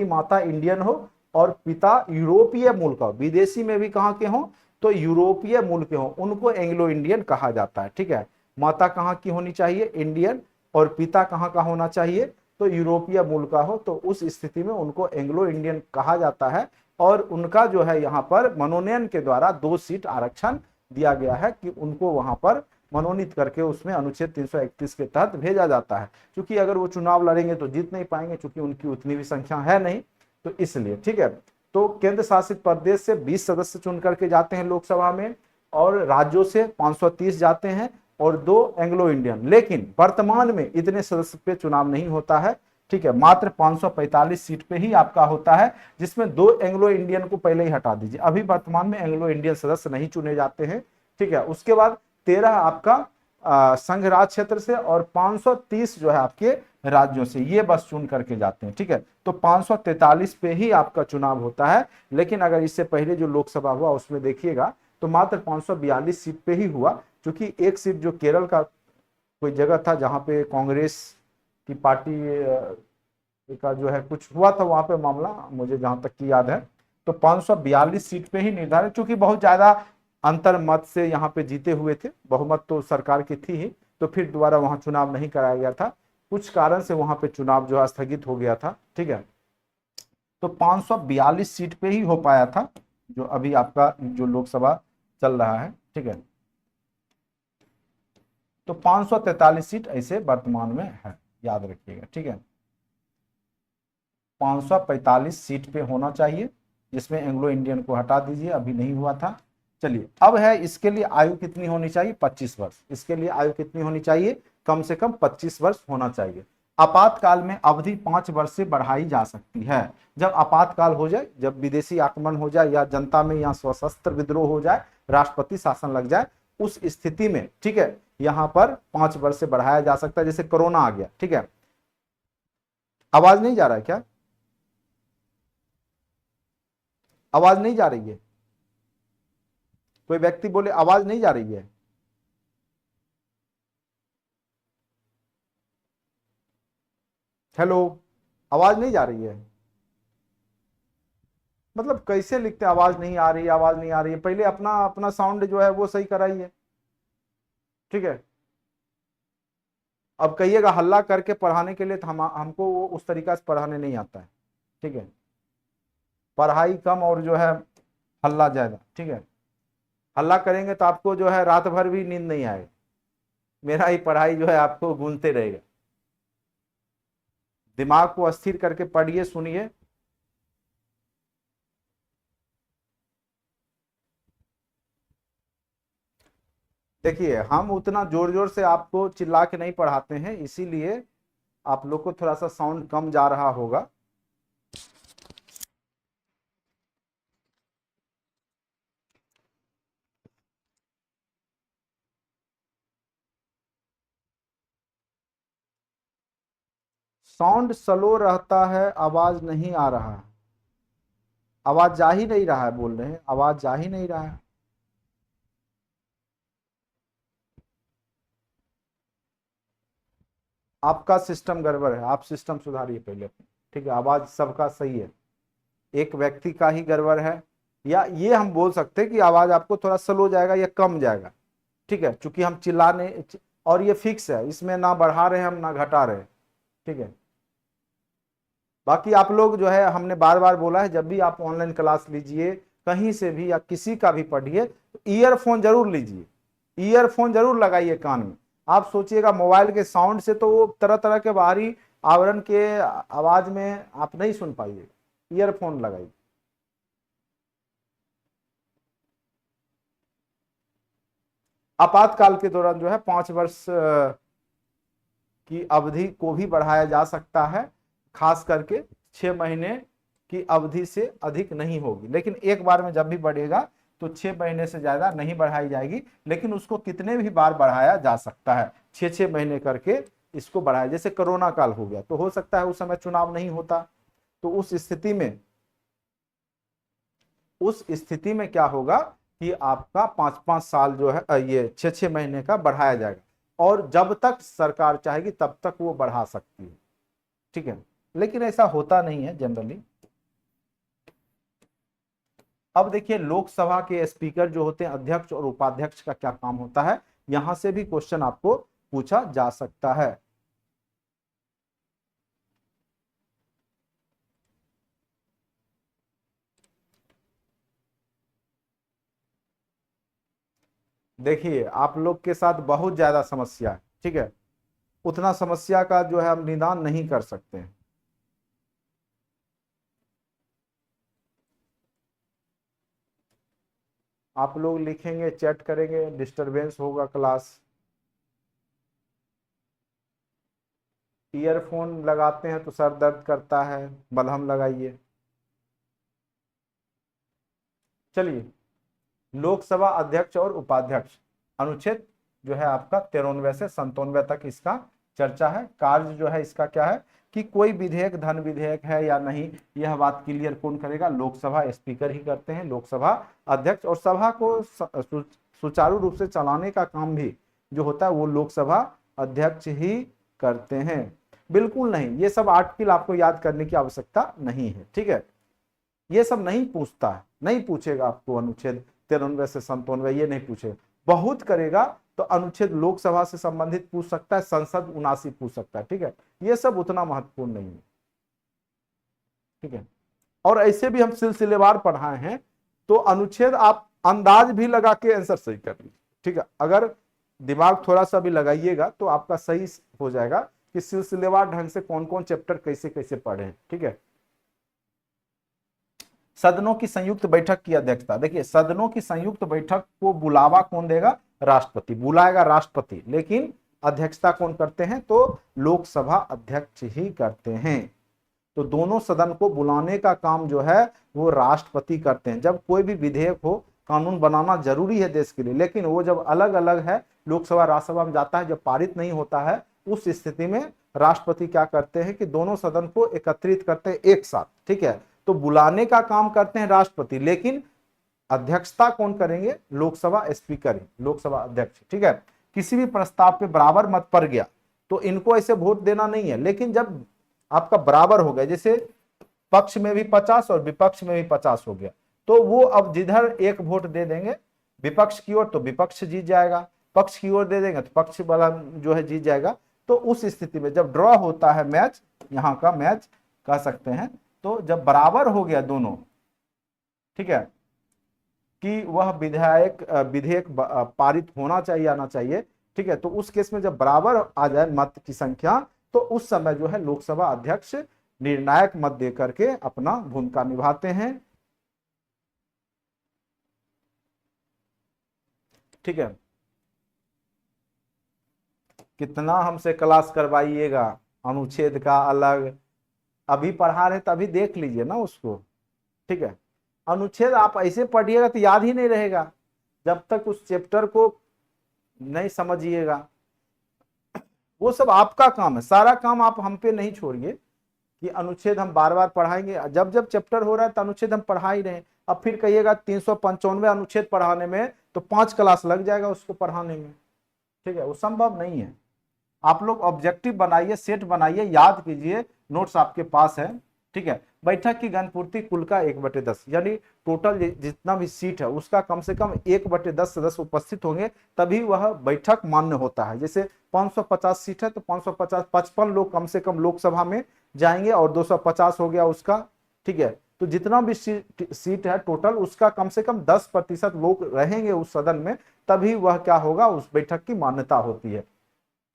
माता इंडियन हो और पिता यूरोपीय मूल का हो, विदेशी में भी कहां के हो, तो यूरोपीय मूल के हो, उनको एंग्लो इंडियन कहा जाता है, ठीक है। माता कहाँ की होनी चाहिए, इंडियन, और पिता कहाँ का होना चाहिए, तो यूरोपीय मूल का हो, तो उस स्थिति में उनको एंग्लो इंडियन कहा जाता है। और उनका जो है यहाँ पर मनोनयन के द्वारा 2 सीट आरक्षण दिया गया है कि उनको वहां पर मनोनीत करके उसमें अनुच्छेद 331 के तहत भेजा जाता है। क्योंकि अगर वो चुनाव लड़ेंगे तो जीत नहीं पाएंगे, क्योंकि उनकी उतनी भी संख्या है नहीं, तो इसलिए, ठीक है। तो केंद्र शासित प्रदेश से 20 सदस्य चुन करके जाते हैं लोकसभा में, और राज्यों से 530 जाते हैं, और 2 एंग्लो इंडियन। लेकिन वर्तमान में इतने सदस्य पे चुनाव नहीं होता है, ठीक है, मात्र 545 सीट पे ही आपका होता है, जिसमें 2 एंग्लो इंडियन को पहले ही हटा दीजिए। अभी वर्तमान में एंग्लो इंडियन सदस्य नहीं चुने जाते हैं, ठीक है। उसके बाद 13 आपका संघ राज क्षेत्र से, और 530 जो है आपके राज्यों से, ये बस चुन करके जाते हैं, ठीक है। तो 543 पे ही आपका चुनाव होता है। लेकिन अगर इससे पहले जो लोकसभा हुआ उसमें देखिएगा तो मात्र 542 सीट पे ही हुआ, क्योंकि एक सीट जो केरल का कोई जगह था जहां पे कांग्रेस की पार्टी का जो है कुछ हुआ था, वहां पे मामला मुझे जहां तक की याद है, तो 542 सीट पे ही निर्धारित, क्योंकि बहुत ज्यादा अंतर मत से यहाँ पे जीते हुए थे, बहुमत तो सरकार की थी ही, तो फिर दोबारा वहां चुनाव नहीं कराया गया था, कुछ कारण से वहां पे चुनाव जो है स्थगित हो गया था, ठीक है। तो 542 सीट पे ही हो पाया था जो अभी आपका जो लोकसभा चल रहा है, ठीक है। तो 543 सीट ऐसे वर्तमान में है, याद रखिएगा, ठीक है। 545 सीट पे होना चाहिए, जिसमें एंग्लो इंडियन को हटा दीजिए, अभी नहीं हुआ था। चलिए, अब है इसके लिए आयु कितनी होनी चाहिए, 25 वर्ष। इसके लिए आयु कितनी होनी चाहिए, कम से कम 25 वर्ष होना चाहिए। आपातकाल में अवधि 5 वर्ष से बढ़ाई जा सकती है। जब आपातकाल हो जाए, जब विदेशी आक्रमण हो जाए या जनता में यहाँ सशस्त्र विद्रोह हो जाए, राष्ट्रपति शासन लग जाए, उस स्थिति में, ठीक है, यहां पर 5 वर्ष से बढ़ाया जा सकता है। जैसे कोरोना आ गया, ठीक है। आवाज नहीं जा रहा है क्या? आवाज नहीं जा रही है? कोई व्यक्ति बोले आवाज नहीं जा रही है। हेलो, आवाज नहीं जा रही है? मतलब कैसे लिखते हैं आवाज नहीं आ रही, आवाज नहीं आ रही है? पहले अपना अपना साउंड जो है वो सही कराइए, ठीक है। अब कहिएगा हल्ला करके पढ़ाने के लिए, तो हमको वो उस तरीका से पढ़ाने नहीं आता है, ठीक है। पढ़ाई कम और जो है हल्ला ज्यादा, ठीक है। हल्ला करेंगे तो आपको जो है रात भर भी नींद नहीं आएगी, मेरा ही पढ़ाई जो है आपको गूंजते रहेगा। दिमाग को अस्थिर करके पढ़िए, सुनिए। देखिए, हम उतना जोर जोर से आपको चिल्ला के नहीं पढ़ाते हैं, इसीलिए आप लोग को थोड़ा सा साउंड कम जा रहा होगा। साउंड स्लो रहता है, आवाज नहीं आ रहा है। आवाज जा ही नहीं रहा है, बोल रहे हैं आवाज जा ही नहीं रहा है। आपका सिस्टम गड़बड़ है, आप सिस्टम सुधारिए पहले अपने, ठीक है। आवाज सबका सही है, एक व्यक्ति का ही गड़बड़ है। या ये हम बोल सकते हैं कि आवाज आपको थोड़ा स्लो जाएगा या कम जाएगा, ठीक है, चूंकि हम चिल्लाने, और ये फिक्स है, इसमें ना बढ़ा रहे हैं हम ना घटा रहे हैं, ठीक है। बाकी आप लोग जो है, हमने बार बार बोला है, जब भी आप ऑनलाइन क्लास लीजिए कहीं से भी या किसी का भी पढ़िए, तो ईयरफोन जरूर लीजिए, ईयरफोन जरूर लगाइए कान में। आप सोचिएगा मोबाइल के साउंड से तो वो तरह तरह के बाहरी आवरण के आवाज में आप नहीं सुन पाइएगा, ईयरफोन लगाइए। आपातकाल के दौरान जो है 5 वर्ष की अवधि को भी बढ़ाया जा सकता है, खास करके 6 महीने की अवधि से अधिक नहीं होगी। लेकिन एक बार में जब भी बढ़ेगा तो 6 महीने से ज्यादा नहीं बढ़ाई जाएगी, लेकिन उसको कितने भी बार बढ़ाया जा सकता है, 6 6 महीने करके इसको बढ़ाया। जैसे कोरोना काल हो गया, तो हो सकता है उस समय चुनाव नहीं होता, तो उस स्थिति में क्या होगा कि आपका 5 5 साल जो है, ये 6 6 महीने का बढ़ाया जाएगा, और जब तक सरकार चाहेगी तब तक वो बढ़ा सकती है, ठीक है। लेकिन ऐसा होता नहीं है जनरली। अब देखिए, लोकसभा के स्पीकर जो होते हैं, अध्यक्ष और उपाध्यक्ष का क्या काम होता है, यहां से भी क्वेश्चन आपको पूछा जा सकता है। देखिए, आप लोग के साथ बहुत ज्यादा समस्या है, ठीक है। उतना समस्या का जो है हम निदान नहीं कर सकते हैं। आप लोग लिखेंगे, चैट करेंगे, डिस्टरबेंस होगा क्लास। ईयरफोन लगाते हैं तो सर दर्द करता है, मलहम लगाइए। चलिए, लोकसभा अध्यक्ष और उपाध्यक्ष, अनुच्छेद जो है आपका 93 से 97 तक इसका चर्चा है। कार्य जो है इसका क्या है कि कोई विधेयक धन विधेयक है या नहीं, यह बात क्लियर कौन करेगा? लोकसभा स्पीकर ही करते हैं, लोकसभा अध्यक्ष। और सभा को सुचारू रूप से चलाने का काम भी जो होता है वो लोकसभा अध्यक्ष ही करते हैं। बिल्कुल नहीं, ये सब आर्टिकल आपको याद करने की आवश्यकता नहीं है, ठीक है। ये सब नहीं पूछता है, नहीं पूछेगा आपको अनुच्छेद 93 से 97, ये नहीं पूछेगा। बहुत करेगा तो अनुच्छेद लोकसभा से संबंधित पूछ सकता है, संसद 79 पूछ सकता है, ठीक है। ये सब उतना महत्वपूर्ण नहीं है, ठीक है। और ऐसे भी हम सिलसिलेवार पढ़ाए हैं, तो अनुच्छेद आप अंदाज भी लगा के आंसर सही कर लीजिए, ठीक है। अगर दिमाग थोड़ा सा भी लगाइएगा तो आपका सही हो जाएगा कि सिलसिलेवार ढंग से कौन कौन चैप्टर कैसे कैसे पढ़े, ठीक है। सदनों की संयुक्त बैठक की अध्यक्षता, देखिए सदनों की संयुक्त बैठक को बुलावा कौन देगा? राष्ट्रपति बुलाएगा, राष्ट्रपति। लेकिन अध्यक्षता कौन करते हैं? तो लोकसभा अध्यक्ष ही करते हैं। तो दोनों सदन को बुलाने का काम जो है वो राष्ट्रपति करते हैं। जब कोई भी विधेयक हो, कानून बनाना जरूरी है देश के लिए, लेकिन वो जब अलग अलग है, लोकसभा राज्यसभा में जाता है, जब पारित नहीं होता है, उस स्थिति में राष्ट्रपति क्या करते हैं कि दोनों सदन को एकत्रित करते हैं एक साथ, ठीक है। तो बुलाने का काम करते हैं राष्ट्रपति, लेकिन अध्यक्षता कौन करेंगे? लोकसभा स्पीकर, लोकसभा अध्यक्ष, ठीक है। किसी भी प्रस्ताव पे बराबर मत पड़ गया तो इनको ऐसे वोट देना नहीं है, लेकिन जब आपका बराबर हो गया, जैसे पक्ष में भी 50 और विपक्ष में भी 50 हो गया, तो वो अब जिधर एक वोट दे देंगे विपक्ष की ओर तो विपक्ष जीत जाएगा, पक्ष की ओर दे देंगे तो पक्ष वाला जो है जीत जाएगा। तो उस स्थिति में जब ड्रॉ होता है मैच, यहाँ का मैच कह सकते हैं, तो जब बराबर हो गया दोनों, ठीक है, कि वह विधेयक पारित होना चाहिए, आना चाहिए, ठीक है, तो उस केस में जब बराबर आ जाए मत की संख्या, तो उस समय जो है लोकसभा अध्यक्ष निर्णायक मत दे करके अपना भूमिका निभाते हैं, ठीक है। कितना हमसे क्लास करवाइएगा, अनुच्छेद का अलग, अभी पढ़ा रहे तभी देख लीजिए ना उसको, ठीक है। अनुच्छेद आप ऐसे पढ़िएगा तो याद ही नहीं रहेगा जब तक उस चैप्टर को नहीं समझिएगा। वो सब आपका काम है, सारा काम आप हम पे नहीं छोड़िए कि अनुच्छेद हम बार बार पढ़ाएंगे। जब जब चैप्टर हो रहा है तो अनुच्छेद हम पढ़ा ही रहे हैं, अब फिर कहिएगा 395 अनुच्छेद पढ़ाने में तो 5 क्लास लग जाएगा उसको पढ़ाने में, ठीक है, वो संभव नहीं है। आप लोग ऑब्जेक्टिव बनाइए, सेट बनाइए, याद कीजिए, नोट्स आपके पास है, ठीक है। बैठक की घनपूर्ति कुल का 1/10, यानी टोटल जितना भी सीट है उसका कम से कम 1/10 सदस्य उपस्थित होंगे, तभी वह बैठक मान्य होता है। जैसे 550 सीट है तो 550 55 लोग कम से कम लोकसभा में जाएंगे और 250 हो गया उसका, ठीक है। तो जितना भी सीट है टोटल, उसका कम से कम 10% लोग रहेंगे उस सदन में, तभी वह क्या होगा, उस बैठक की मान्यता होती है।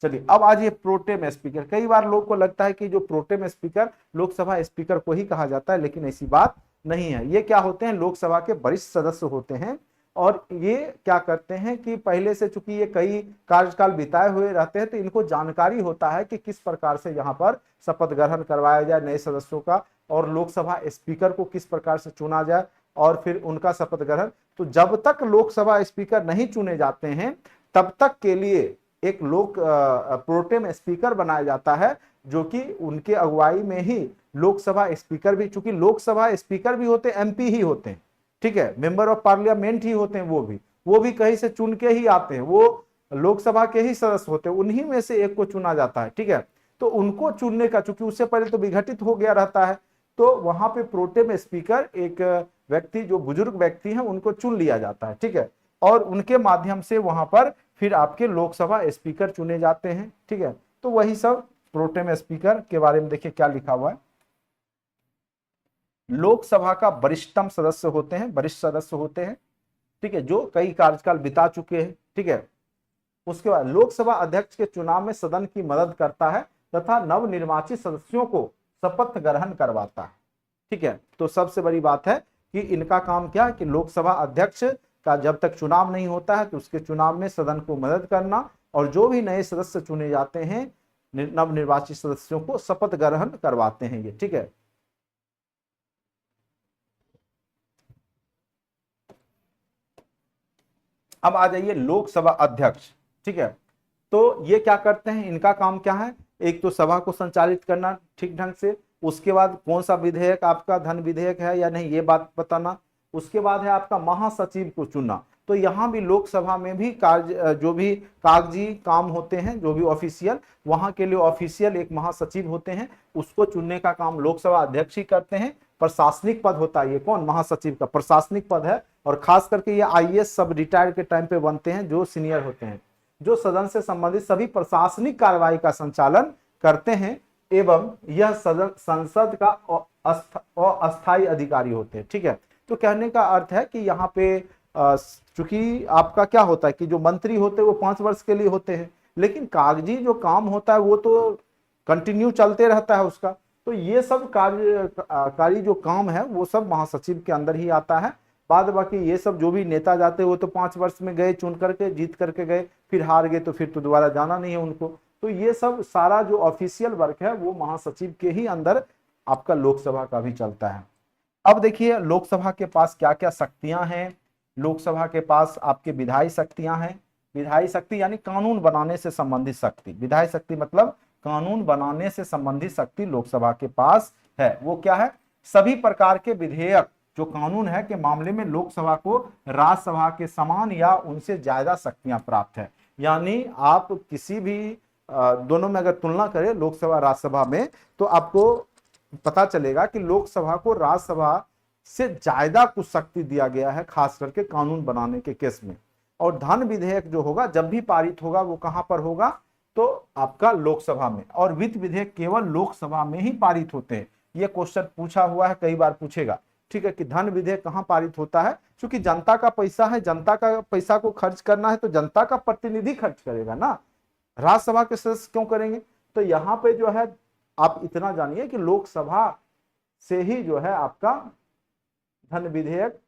चलिए अब आज ये प्रोटेम स्पीकर, कई बार लोग को लगता है कि जो प्रोटेम स्पीकर लोकसभा स्पीकर को ही कहा जाता है, लेकिन ऐसी बात नहीं है। ये क्या होते हैं? लोकसभा के वरिष्ठ सदस्य होते हैं, और ये क्या करते हैं कि पहले से चूंकि ये कई कार्यकाल बिताए हुए रहते हैं, तो इनको जानकारी होता है कि किस प्रकार से यहाँ पर शपथ ग्रहण करवाया जाए नए सदस्यों का, और लोकसभा स्पीकर को किस प्रकार से चुना जाए, और फिर उनका शपथ ग्रहण। तो जब तक लोकसभा स्पीकर नहीं चुने जाते हैं तब तक के लिए एक प्रोटेम स्पीकर बनाया जाता है, जो कि उनके अगुवाई में ही लोकसभा स्पीकर भी, चूंकि लोकसभा स्पीकर भी होते हैं, एमपी ही होते हैं, ठीक है, मेंबर ऑफ पार्लियामेंट ही होते हैं, वो भी कहीं से चुन के ही आते हैं, वो लोकसभा के ही सदस्य होते हैं, उन्हीं में से एक को चुना जाता है, ठीक है। तो उनको चुनने का, चूंकि उससे पहले तो विघटित हो गया रहता है, तो वहां पे प्रोटेम स्पीकर एक व्यक्ति, जो बुजुर्ग व्यक्ति हैं, उनको चुन लिया जाता है, ठीक है, और उनके माध्यम से वहां पर फिर आपके लोकसभा स्पीकर चुने जाते हैं, ठीक है। तो वही सब प्रोटेम स्पीकर के बारे में देखिए क्या लिखा हुआ है। लोकसभा का वरिष्ठतम सदस्य होते हैं, वरिष्ठ सदस्य होते हैं, ठीक है, जो कई कार्यकाल बिता चुके हैं, ठीक है। उसके बाद लोकसभा अध्यक्ष के चुनाव में सदन की मदद करता है तथा नवनिर्वाचित सदस्यों को शपथ ग्रहण करवाता है, ठीक है। तो सबसे बड़ी बात है कि इनका काम क्या है कि लोकसभा अध्यक्ष का जब तक चुनाव नहीं होता है तो उसके चुनाव में सदन को मदद करना, और जो भी नए सदस्य चुने जाते हैं नवनिर्वाचित सदस्यों को शपथ ग्रहण करवाते हैं ये, ठीक है। अब आ जाइए लोकसभा अध्यक्ष, ठीक है। तो ये क्या करते हैं, इनका काम क्या है? एक तो सभा को संचालित करना ठीक ढंग से, उसके बाद कौन सा विधेयक आपका धन विधेयक है या नहीं ये बात बताना, उसके बाद है आपका महासचिव को चुनना। तो यहाँ भी लोकसभा में भी कार्य, जो भी कागजी काम होते हैं, जो भी ऑफिशियल, वहां के लिए ऑफिशियल एक महासचिव होते हैं, उसको चुनने का काम लोकसभा अध्यक्ष ही करते हैं। प्रशासनिक पद होता है ये कौन? महासचिव का प्रशासनिक पद है, और खास करके ये आईएएस सब रिटायर्ड के टाइम पे बनते हैं, जो सीनियर होते हैं, जो सदन से संबंधित सभी प्रशासनिक कार्रवाई का संचालन करते हैं, एवं यह सदन संसद का अस्थायी अधिकारी होते हैं, ठीक है। तो कहने का अर्थ है कि यहाँ पे चूंकि आपका क्या होता है कि जो मंत्री होते हैं वो 5 वर्ष के लिए होते हैं, लेकिन कागजी जो काम होता है वो तो कंटिन्यू चलते रहता है उसका। तो ये सब कार्यकारी जो काम है वो सब महासचिव के अंदर ही आता है, बाद बाकी ये सब जो भी नेता जाते वो तो 5 वर्ष में गए, चुन करके जीत करके गए, फिर हार गए तो फिर तो दोबारा जाना नहीं है उनको। तो ये सब सारा जो ऑफिशियल वर्क है वो महासचिव के ही अंदर आपका लोकसभा का भी चलता है। अब देखिए लोकसभा के पास क्या क्या शक्तियां हैं। लोकसभा के पास आपके विधायी शक्तियां हैं। विधायी शक्ति यानी कानून बनाने से संबंधित शक्ति, विधायी शक्ति मतलब कानून बनाने से संबंधित शक्ति लोकसभा के पास है। वो क्या है? सभी प्रकार के विधेयक जो कानून है के मामले में लोकसभा को राज्यसभा के समान या उनसे ज्यादा शक्तियां प्राप्त है। यानी आप किसी भी दोनों में अगर तुलना करें लोकसभा राज्यसभा में, तो आपको पता चलेगा कि लोकसभा को राज्यसभा से ज्यादा कुछ शक्ति दिया गया है, खास करके कानून बनाने के केस में। और धन विधेयक जो होगा जब भी पारित होगा वो कहां पर होगा? तो आपका लोकसभा में। और वित्त विधेयक केवल लोकसभा में ही पारित होते हैं। ये क्वेश्चन पूछा हुआ है, कई बार पूछेगा, ठीक है, कि धन विधेयक कहां पारित होता है? क्योंकि जनता का पैसा है, जनता का पैसा को खर्च करना है तो जनता का प्रतिनिधि खर्च करेगा ना, राज्यसभा के सदस्य क्यों करेंगे? तो यहाँ पे जो है आप इतना जानिए कि लोकसभा से ही जो है आपका धन विधेयक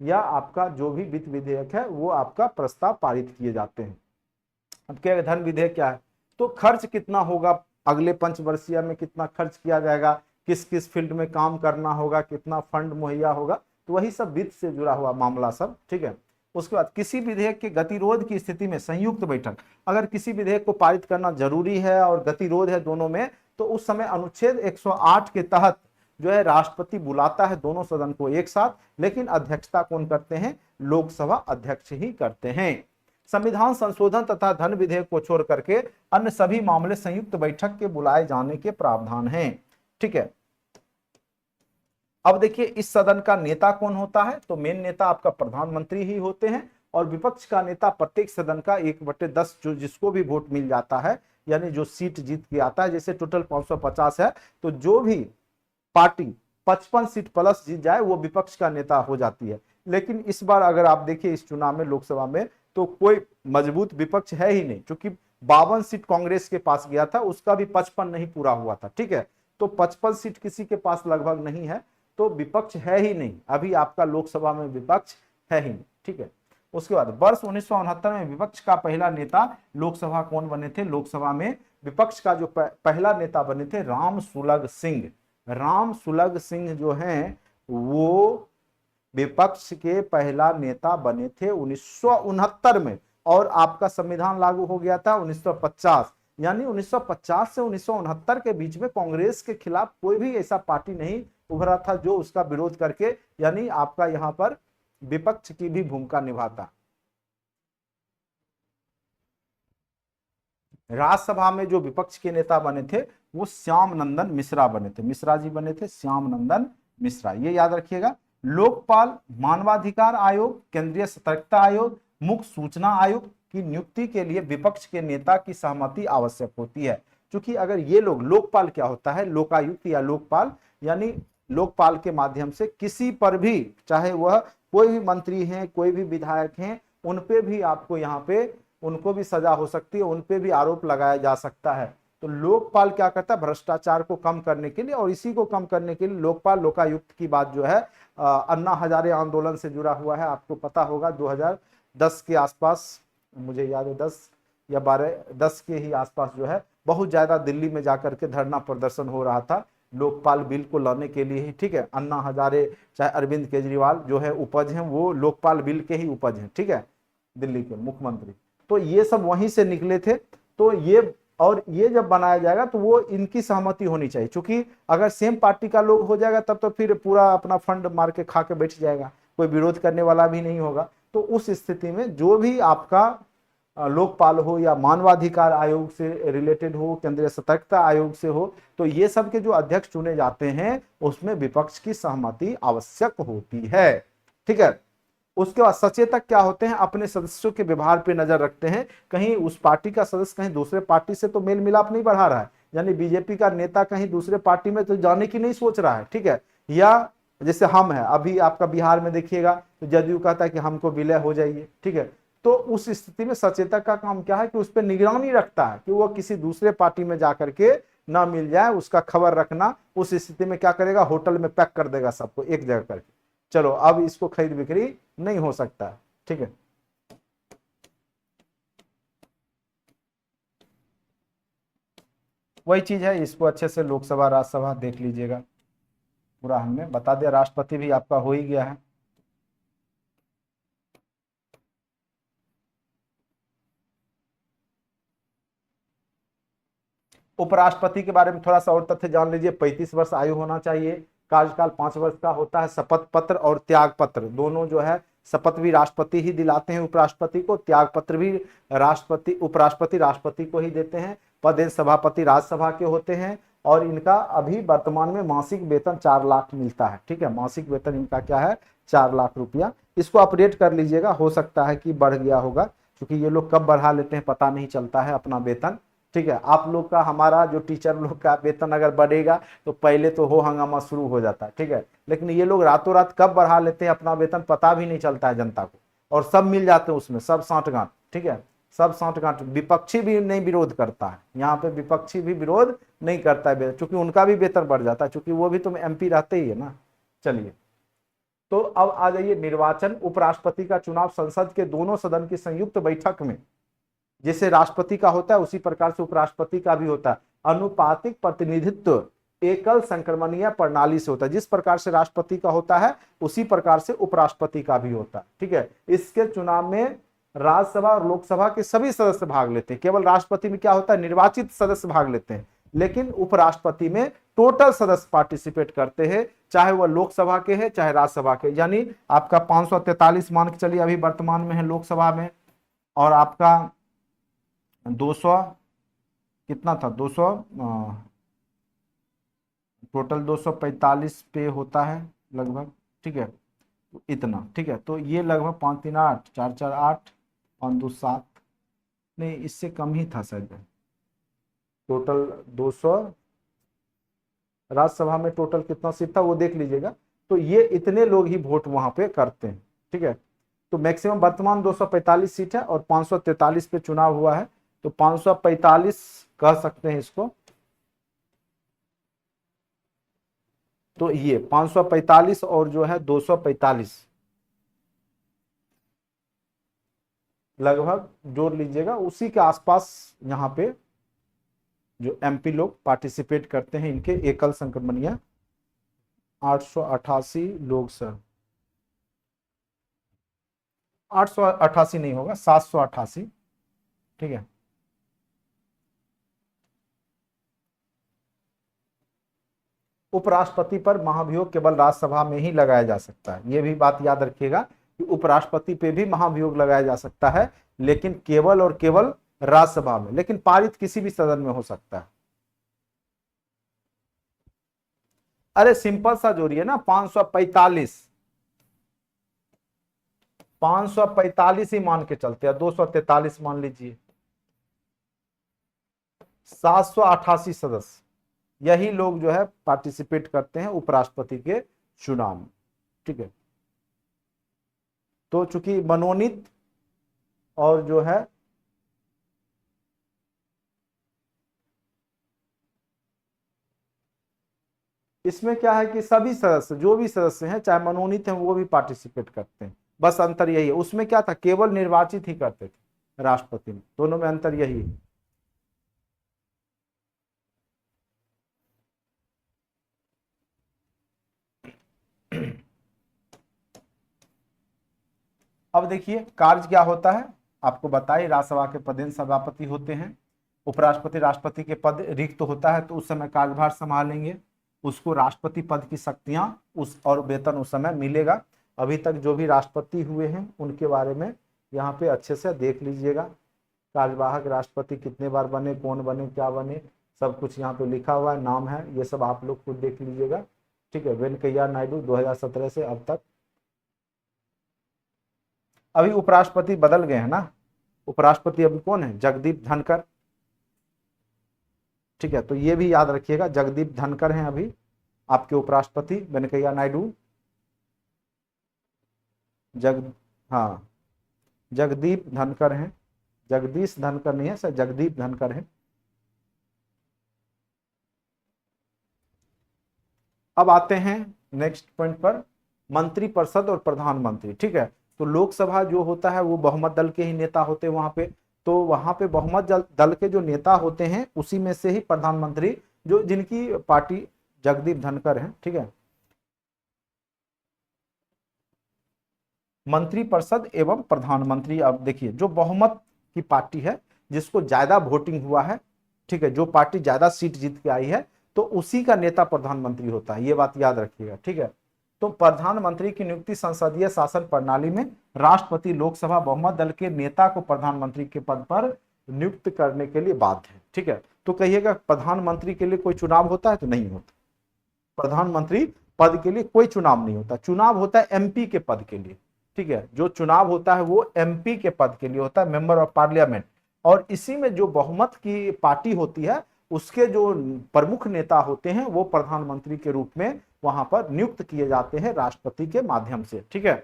या आपका जो भी वित्त विधेयक है वो आपका प्रस्ताव पारित किए जाते हैं। अब क्या धन विधेयक क्या है? तो खर्च कितना होगा, अगले पंचवर्षीय में कितना खर्च किया जाएगा, किस किस फील्ड में काम करना होगा, कितना फंड मुहैया होगा, तो वही सब वित्त से जुड़ा हुआ मामला सब, ठीक है। उसके बाद किसी विधेयक के गतिरोध की स्थिति में संयुक्त बैठक, अगर किसी विधेयक को पारित करना जरूरी है और गतिरोध है दोनों में, तो उस समय अनुच्छेद 108 के तहत जो है राष्ट्रपति बुलाता है दोनों सदन को एक साथ, लेकिन अध्यक्षता कौन करते हैं? लोकसभा अध्यक्ष ही करते हैं। संविधान संशोधन तथा धन विधेयक को छोड़ करके अन्य सभी मामले संयुक्त बैठक के बुलाए जाने के प्रावधान हैं, ठीक है। अब देखिए इस सदन का नेता कौन होता है? तो मेन नेता आपका प्रधानमंत्री ही होते हैं, और विपक्ष का नेता प्रत्येक सदन का 1/10 जो जिसको भी वोट मिल जाता है, यानी जो सीट जीत के आता है, जैसे टोटल 550 है, तो जो भी पार्टी 55 सीट प्लस जीत जाए वो विपक्ष का नेता हो जाती है। लेकिन इस बार अगर आप देखिए इस चुनाव में लोकसभा में तो कोई मजबूत विपक्ष है ही नहीं, क्योंकि 52 सीट कांग्रेस के पास गया था, उसका भी 55 नहीं पूरा हुआ था, ठीक है। तो 55 सीट किसी के पास लगभग नहीं है, तो विपक्ष है ही नहीं, अभी आपका लोकसभा में विपक्ष है ही नहीं, ठीक है। उसके बाद वर्ष 1969 में विपक्ष का पहला नेता लोकसभा कौन बने थे? लोकसभा में विपक्ष का जो पहला नेता बने थे राम सुलग सिंह। राम सुलग सिंह जो हैं वो विपक्ष के पहला नेता बने थे 1969 में, और आपका संविधान लागू हो गया था 1950। यानी 1950 से 1969 के बीच में कांग्रेस के खिलाफ कोई भी ऐसा पार्टी नहीं उभरा था जो उसका विरोध करके, यानी आपका यहां पर विपक्ष की भी भूमिका निभाता। राज्यसभा में जो विपक्ष के नेता बने थे वो श्याम नंदन मिश्रा बने थे, मिश्रा जी बने थे, श्याम नंदन मिश्रा, ये याद रखिएगा। लोकपाल, मानवाधिकार आयोग, केंद्रीय सतर्कता आयोग, मुख्य सूचना आयोग की नियुक्ति के लिए विपक्ष के नेता की सहमति आवश्यक होती है। क्योंकि अगर ये लोग, लोकपाल क्या होता है? लोकायुक्त या लोकपाल, यानी लोकपाल के माध्यम से किसी पर भी, चाहे वह कोई भी मंत्री हैं, कोई भी विधायक हैं, उन पे भी आपको यहाँ पे उनको भी सजा हो सकती है, उन पे भी आरोप लगाया जा सकता है। तो लोकपाल क्या करता है? भ्रष्टाचार को कम करने के लिए, और इसी को कम करने के लिए लोकपाल, लोकायुक्त की बात जो है अन्ना हजारे आंदोलन से जुड़ा हुआ है। आपको पता होगा 2010 के आसपास, मुझे याद है 10 या 10 के ही आसपास जो है बहुत ज्यादा दिल्ली में जाकर के धरना प्रदर्शन हो रहा था लोकपाल बिल को लाने के लिए ही, ठीक है। अन्ना हजारे चाहे अरविंद केजरीवाल जो है उपज हैं, वो लोकपाल बिल के ही उपज हैं, ठीक है, दिल्ली के मुख्यमंत्री। तो ये सब वहीं से निकले थे। तो ये जब बनाया जाएगा तो वो इनकी सहमति होनी चाहिए, क्योंकि अगर सेम पार्टी का लोग हो जाएगा तब तो फिर पूरा अपना फंड मार के खा के बैठ जाएगा, कोई विरोध करने वाला भी नहीं होगा। तो उस स्थिति में जो भी आपका लोकपाल हो या मानवाधिकार आयोग से रिलेटेड हो, केंद्रीय सतर्कता आयोग से हो, तो ये सब के जो अध्यक्ष चुने जाते हैं उसमें विपक्ष की सहमति आवश्यक होती है, ठीक है। उसके बाद सचेतक क्या होते हैं? अपने सदस्यों के व्यवहार पे नजर रखते हैं, कहीं उस पार्टी का सदस्य कहीं दूसरे पार्टी से तो मेल मिलाप नहीं बढ़ा रहा है, यानी बीजेपी का नेता कहीं दूसरे पार्टी में तो जाने की नहीं सोच रहा है, ठीक है। या जैसे हम है अभी आपका बिहार में देखिएगा तो जदयू कहता है कि हमको विलय हो जाइए, ठीक है। तो उस स्थिति में सचेतक का काम क्या है? कि उस पर निगरानी रखता है कि वो किसी दूसरे पार्टी में जाकर के ना मिल जाए, उसका खबर रखना। उस स्थिति में क्या करेगा? होटल में पैक कर देगा सबको एक जगह करके, चलो अब इसको खरीद बिक्री नहीं हो सकता है, ठीक है। वही चीज है, इसको अच्छे से लोकसभा राज्यसभा देख लीजिएगा, पूरा हमने बता दिया। राष्ट्रपति भी आपका हो ही गया है। उपराष्ट्रपति के बारे में थोड़ा सा और तथ्य जान लीजिए। 35 वर्ष आयु होना चाहिए, कार्यकाल 5 वर्ष का होता है। शपथ पत्र और त्याग पत्र दोनों जो है, शपथ भी राष्ट्रपति ही दिलाते हैं उपराष्ट्रपति को, त्याग पत्र भी राष्ट्रपति उपराष्ट्रपति राष्ट्रपति को ही देते हैं। पद सभापति राज्यसभा के होते हैं, और इनका अभी वर्तमान में मासिक वेतन 4 लाख मिलता है, ठीक है। मासिक वेतन इनका क्या है, 4 लाख रुपया। इसको अपडेट कर लीजिएगा, हो सकता है कि बढ़ गया होगा, क्योंकि ये लोग कब बढ़ा लेते हैं पता नहीं चलता है अपना वेतन, ठीक है। आप लोग का, हमारा जो टीचर लोग का वेतन अगर बढ़ेगा तो पहले तो हो हंगामा शुरू हो जाता है, ठीक है। लेकिन ये लोग रातों रात कब बढ़ा लेते हैं अपना वेतन पता भी नहीं चलता है जनता को, और सब मिल जाते हैं उसमें, सब साठगांठ, ठीक है। सब साठगांठ, विपक्षी भी नहीं विरोध करता है, यहाँ पे विपक्षी भी विरोध नहीं करता है, क्योंकि उनका भी वेतन बढ़ जाता है, क्योंकि वो भी तो एमपी रहते ही है ना। चलिए, तो अब आ जाइए निर्वाचन। उपराष्ट्रपति का चुनाव संसद के दोनों सदन की संयुक्त बैठक में, जैसे राष्ट्रपति का होता है उसी प्रकार से उपराष्ट्रपति का भी होता है, अनुपातिक प्रतिनिधित्व एकल संक्रमणीय प्रणाली से होता है। जिस प्रकार से राष्ट्रपति का होता है उसी प्रकार से उपराष्ट्रपति का भी होता है, ठीक है। इसके चुनाव में राज्यसभा और लोकसभा के सभी सदस्य भाग लेते हैं। केवल राष्ट्रपति में क्या होता है, निर्वाचित सदस्य भाग लेते हैं, लेकिन उपराष्ट्रपति में टोटल सदस्य पार्टिसिपेट करते हैं, चाहे वह लोकसभा के हैं चाहे राज्यसभा के। यानी आपका 543 मान के चलिए अभी वर्तमान में है लोकसभा में, और आपका 200 कितना था, 200 टोटल 245 पे होता है लगभग, ठीक है। तो इतना, ठीक है। तो ये लगभग 5 3 8 4 4 8 5 2 7, नहीं इससे कम ही था शायद। टोटल 200, राज्यसभा में टोटल कितना सीट था वो देख लीजिएगा। तो ये इतने लोग ही वोट वहां पे करते हैं, ठीक है। तो मैक्सिमम वर्तमान 245 सीट है, और 543 पे चुनाव हुआ है, तो 545 कह सकते हैं इसको। तो ये 545 और जो है 245 लगभग जोड़ लीजिएगा, उसी के आसपास यहाँ पे जो एमपी लोग पार्टिसिपेट करते हैं, इनके एकल संक्रमणीय 888 लोग सर, 888 नहीं होगा, 788, ठीक है। उपराष्ट्रपति पर महाभियोग केवल राज्यसभा में ही लगाया जा सकता है, यह भी बात याद रखिएगा कि उपराष्ट्रपति पे भी महाभियोग लगाया जा सकता है, लेकिन केवल और केवल राज्यसभा में, लेकिन पारित किसी भी सदन में हो सकता है। अरे सिंपल सा जोड़िए ना, 545 545 ही मान के चलते हैं, 243 मान लीजिए। 788 सदस्य यही लोग जो है पार्टिसिपेट करते हैं उपराष्ट्रपति के चुनाव में, ठीक है। तो चूंकि मनोनीत और जो है इसमें क्या है कि सभी सदस्य, जो भी सदस्य हैं चाहे मनोनीत हैं वो भी पार्टिसिपेट करते हैं, बस अंतर यही है। उसमें क्या था, केवल निर्वाचित ही करते थे, राष्ट्रपति में, दोनों में अंतर यही है। अब देखिए कार्य क्या होता है, आपको बताइए। राज्यसभा के पदेन सभापति होते हैं, उपराष्ट्रपति राष्ट्रपति के पद रिक्त होता है तो उस समय कार्यभार संभालेंगे, उसको राष्ट्रपति पद की शक्तियां उस और वेतन उस समय मिलेगा। अभी तक जो भी राष्ट्रपति हुए हैं उनके बारे में यहाँ पे अच्छे से देख लीजिएगा। कार्यवाहक राष्ट्रपति कितने बार बने, कौन बने, क्या बने, सब कुछ यहाँ पे लिखा हुआ है, नाम है, ये सब आप लोग खुद देख लीजिएगा, ठीक है। वेंकैया नायडू 2017 से अब तक। अभी उपराष्ट्रपति बदल गए हैं ना, उपराष्ट्रपति अभी कौन है, जगदीप धनखड़, ठीक है। तो ये भी याद रखिएगा, जगदीप धनखड़ हैं अभी आपके उपराष्ट्रपति, वेंकैया नायडू हाँ जगदीप धनखड़ हैं, जगदीश धनखड़ नहीं है सर, जगदीप धनखड़ है। अब आते हैं नेक्स्ट पॉइंट पर, मंत्रिपरिषद और प्रधानमंत्री, ठीक है। तो लोकसभा जो होता है वो बहुमत दल के ही नेता होते हैं वहां पे, तो वहां पे बहुमत दल के जो नेता होते हैं उसी में से ही प्रधानमंत्री, जो जिनकी पार्टी जगदीप धनखड़ है, ठीक है। मंत्रिपरिषद एवं प्रधानमंत्री, अब देखिए जो बहुमत की पार्टी है, जिसको ज्यादा वोटिंग हुआ है, ठीक है, जो पार्टी ज्यादा सीट जीत के आई है, तो उसी का नेता प्रधानमंत्री होता है, ये बात याद रखिएगा, ठीक है। तो प्रधानमंत्री की नियुक्ति संसदीय शासन प्रणाली में राष्ट्रपति लोकसभा बहुमत दल के नेता को प्रधानमंत्री के पद पर नियुक्त करने के लिए बाध्य है, ठीक है। तो कहिएगा प्रधानमंत्री के लिए कोई चुनाव होता है? तो नहीं होता। प्रधानमंत्री पद के लिए कोई चुनाव नहीं होता, चुनाव होता है एमपी के पद के लिए, ठीक है। जो चुनाव होता है वो एमपी के पद के लिए होता है, मेंबर ऑफ पार्लियामेंट। और इसी में जो बहुमत की पार्टी होती है उसके जो प्रमुख नेता होते हैं वो प्रधानमंत्री के रूप में वहां पर नियुक्त किए जाते हैं राष्ट्रपति के माध्यम से, ठीक है।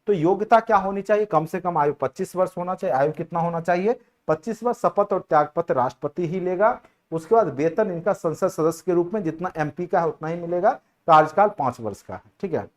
तो योग्यता क्या होनी चाहिए? कम से कम आयु 25 वर्ष होना चाहिए। आयु कितना होना चाहिए? 25 वर्ष। शपथ और त्यागपत्र राष्ट्रपति ही लेगा। उसके बाद वेतन इनका संसद सदस्य के रूप में जितना एमपी का है उतना ही मिलेगा। कार्यकाल 5 वर्ष का है, ठीक है।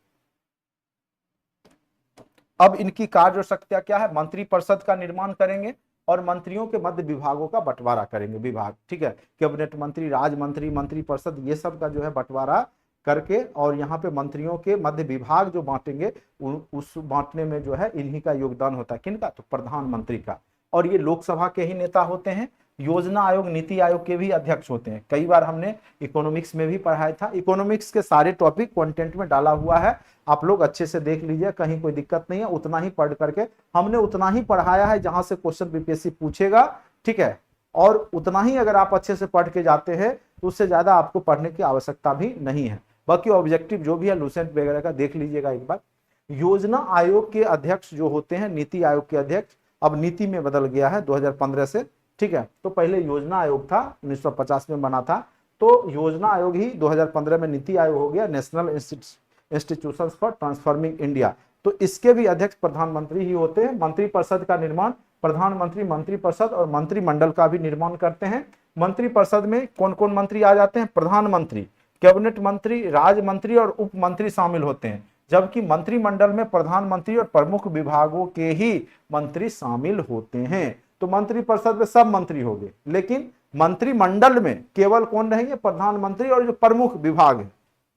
अब इनकी कार्य और शक्तियां क्या है? मंत्रिपरिषद का निर्माण करेंगे और मंत्रियों के मध्य विभागों का बंटवारा करेंगे, विभाग, ठीक है। कैबिनेट मंत्री, राज मंत्री, मंत्रिपरिषद, ये सब का जो है बंटवारा करके, और यहाँ पे मंत्रियों के मध्य विभाग जो बांटेंगे उस बांटने में जो है इन्हीं का योगदान होता है। किनका? तो प्रधानमंत्री का। और ये लोकसभा के ही नेता होते हैं। योजना आयोग, नीति आयोग के भी अध्यक्ष होते हैं। कई बार हमने इकोनॉमिक्स में भी पढ़ाया था। इकोनॉमिक्स के सारे टॉपिक कंटेंट में डाला हुआ है, आप लोग अच्छे से देख लीजिए, कहीं कोई दिक्कत नहीं है। उतना ही पढ़ करके हमने उतना ही पढ़ाया है जहां से क्वेश्चन बीपीएससी पूछेगा, ठीक है। और उतना ही अगर आप अच्छे से पढ़ के जाते हैं तो उससे ज्यादा आपको पढ़ने की आवश्यकता भी नहीं है। बाकी ऑब्जेक्टिव जो भी है लूसेंट वगैरह का देख लीजिएगा एक बार। योजना आयोग के अध्यक्ष जो होते हैं, नीति आयोग के अध्यक्ष, अब नीति में बदल गया है 2015 से, ठीक है। तो पहले योजना आयोग था, 1950 में बना था, तो योजना आयोग ही 2015 में नीति आयोग हो गया, national institutions for transforming India. तो इसके भी अध्यक्ष प्रधानमंत्री ही होते हैं। मंत्रिपरिषद का निर्माण प्रधानमंत्री मंत्रिपरिषद और मंत्रिमंडल का भी निर्माण करते हैं। मंत्रिपरिषद में कौन कौन मंत्री आ जाते हैं? प्रधानमंत्री, कैबिनेट मंत्री, राज्य मंत्री और उप मंत्री शामिल होते हैं। जबकि मंत्रिमंडल में प्रधानमंत्री और प्रमुख विभागों के ही मंत्री शामिल होते हैं। तो मंत्रिपरिषद में सब मंत्री हो गए, लेकिन मंत्रिमंडल में केवल कौन रहेंगे? प्रधानमंत्री और जो प्रमुख विभाग है,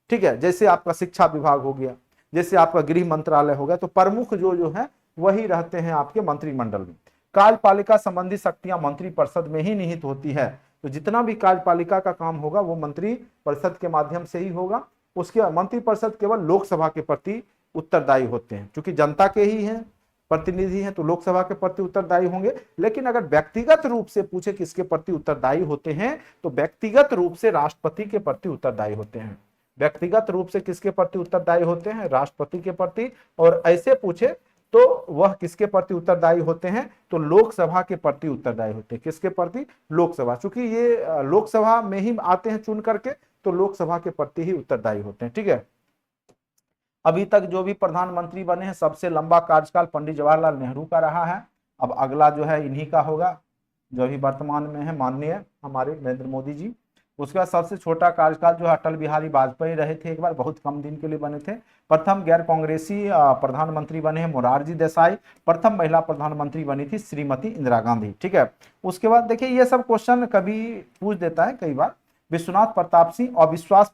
ठीक है। जैसे आपका शिक्षा विभाग हो गया, जैसे आपका गृह मंत्रालय हो गया, तो प्रमुख जो है वही रहते हैं आपके मंत्रिमंडल में। कार्यपालिका संबंधी शक्तियां मंत्रिपरिषद में ही निहित होती है। तो जितना भी कार्यपालिका का काम होगा वो मंत्रिपरिषद के माध्यम से ही होगा। उसके मंत्रिपरिषद केवल लोकसभा के प्रति उत्तरदायी होते हैं, क्योंकि जनता के ही हैं, प्रतिनिधि हैं, तो लोकसभा के प्रति उत्तरदायी होंगे। लेकिन अगर व्यक्तिगत रूप से पूछे किसके प्रति उत्तरदायी होते हैं, तो व्यक्तिगत रूप से राष्ट्रपति के प्रति उत्तरदायी होते हैं। व्यक्तिगत रूप से किसके प्रति उत्तरदायी होते हैं? राष्ट्रपति के प्रति। और ऐसे पूछे तो वह किसके प्रति उत्तरदायी होते हैं? तो लोकसभा के प्रति उत्तरदायी होते हैं। किसके प्रति? लोकसभा। चूंकि ये लोकसभा में ही आते हैं चुन करके, तो लोकसभा के प्रति ही उत्तरदायी होते हैं, ठीक है। अभी तक जो भी प्रधानमंत्री बने हैं, सबसे लंबा कार्यकाल पंडित जवाहरलाल नेहरू का रहा है। अब अगला जो है इन्हीं का होगा, जो अभी वर्तमान में है, माननीय हमारे नरेंद्र मोदी जी। उसके बाद सबसे छोटा कार्यकाल जो है अटल बिहारी वाजपेयी रहे थे, एक बार, बहुत कम दिन के लिए बने थे। प्रथम गैर कांग्रेसी प्रधानमंत्री बने हैं मोरारजी देसाई। प्रथम महिला प्रधानमंत्री बनी थी श्रीमती इंदिरा गांधी, ठीक है। उसके बाद देखिए ये सब क्वेश्चन कभी पूछ देता है कई बार। विश्वनाथ प्रताप सिंह अविश्वास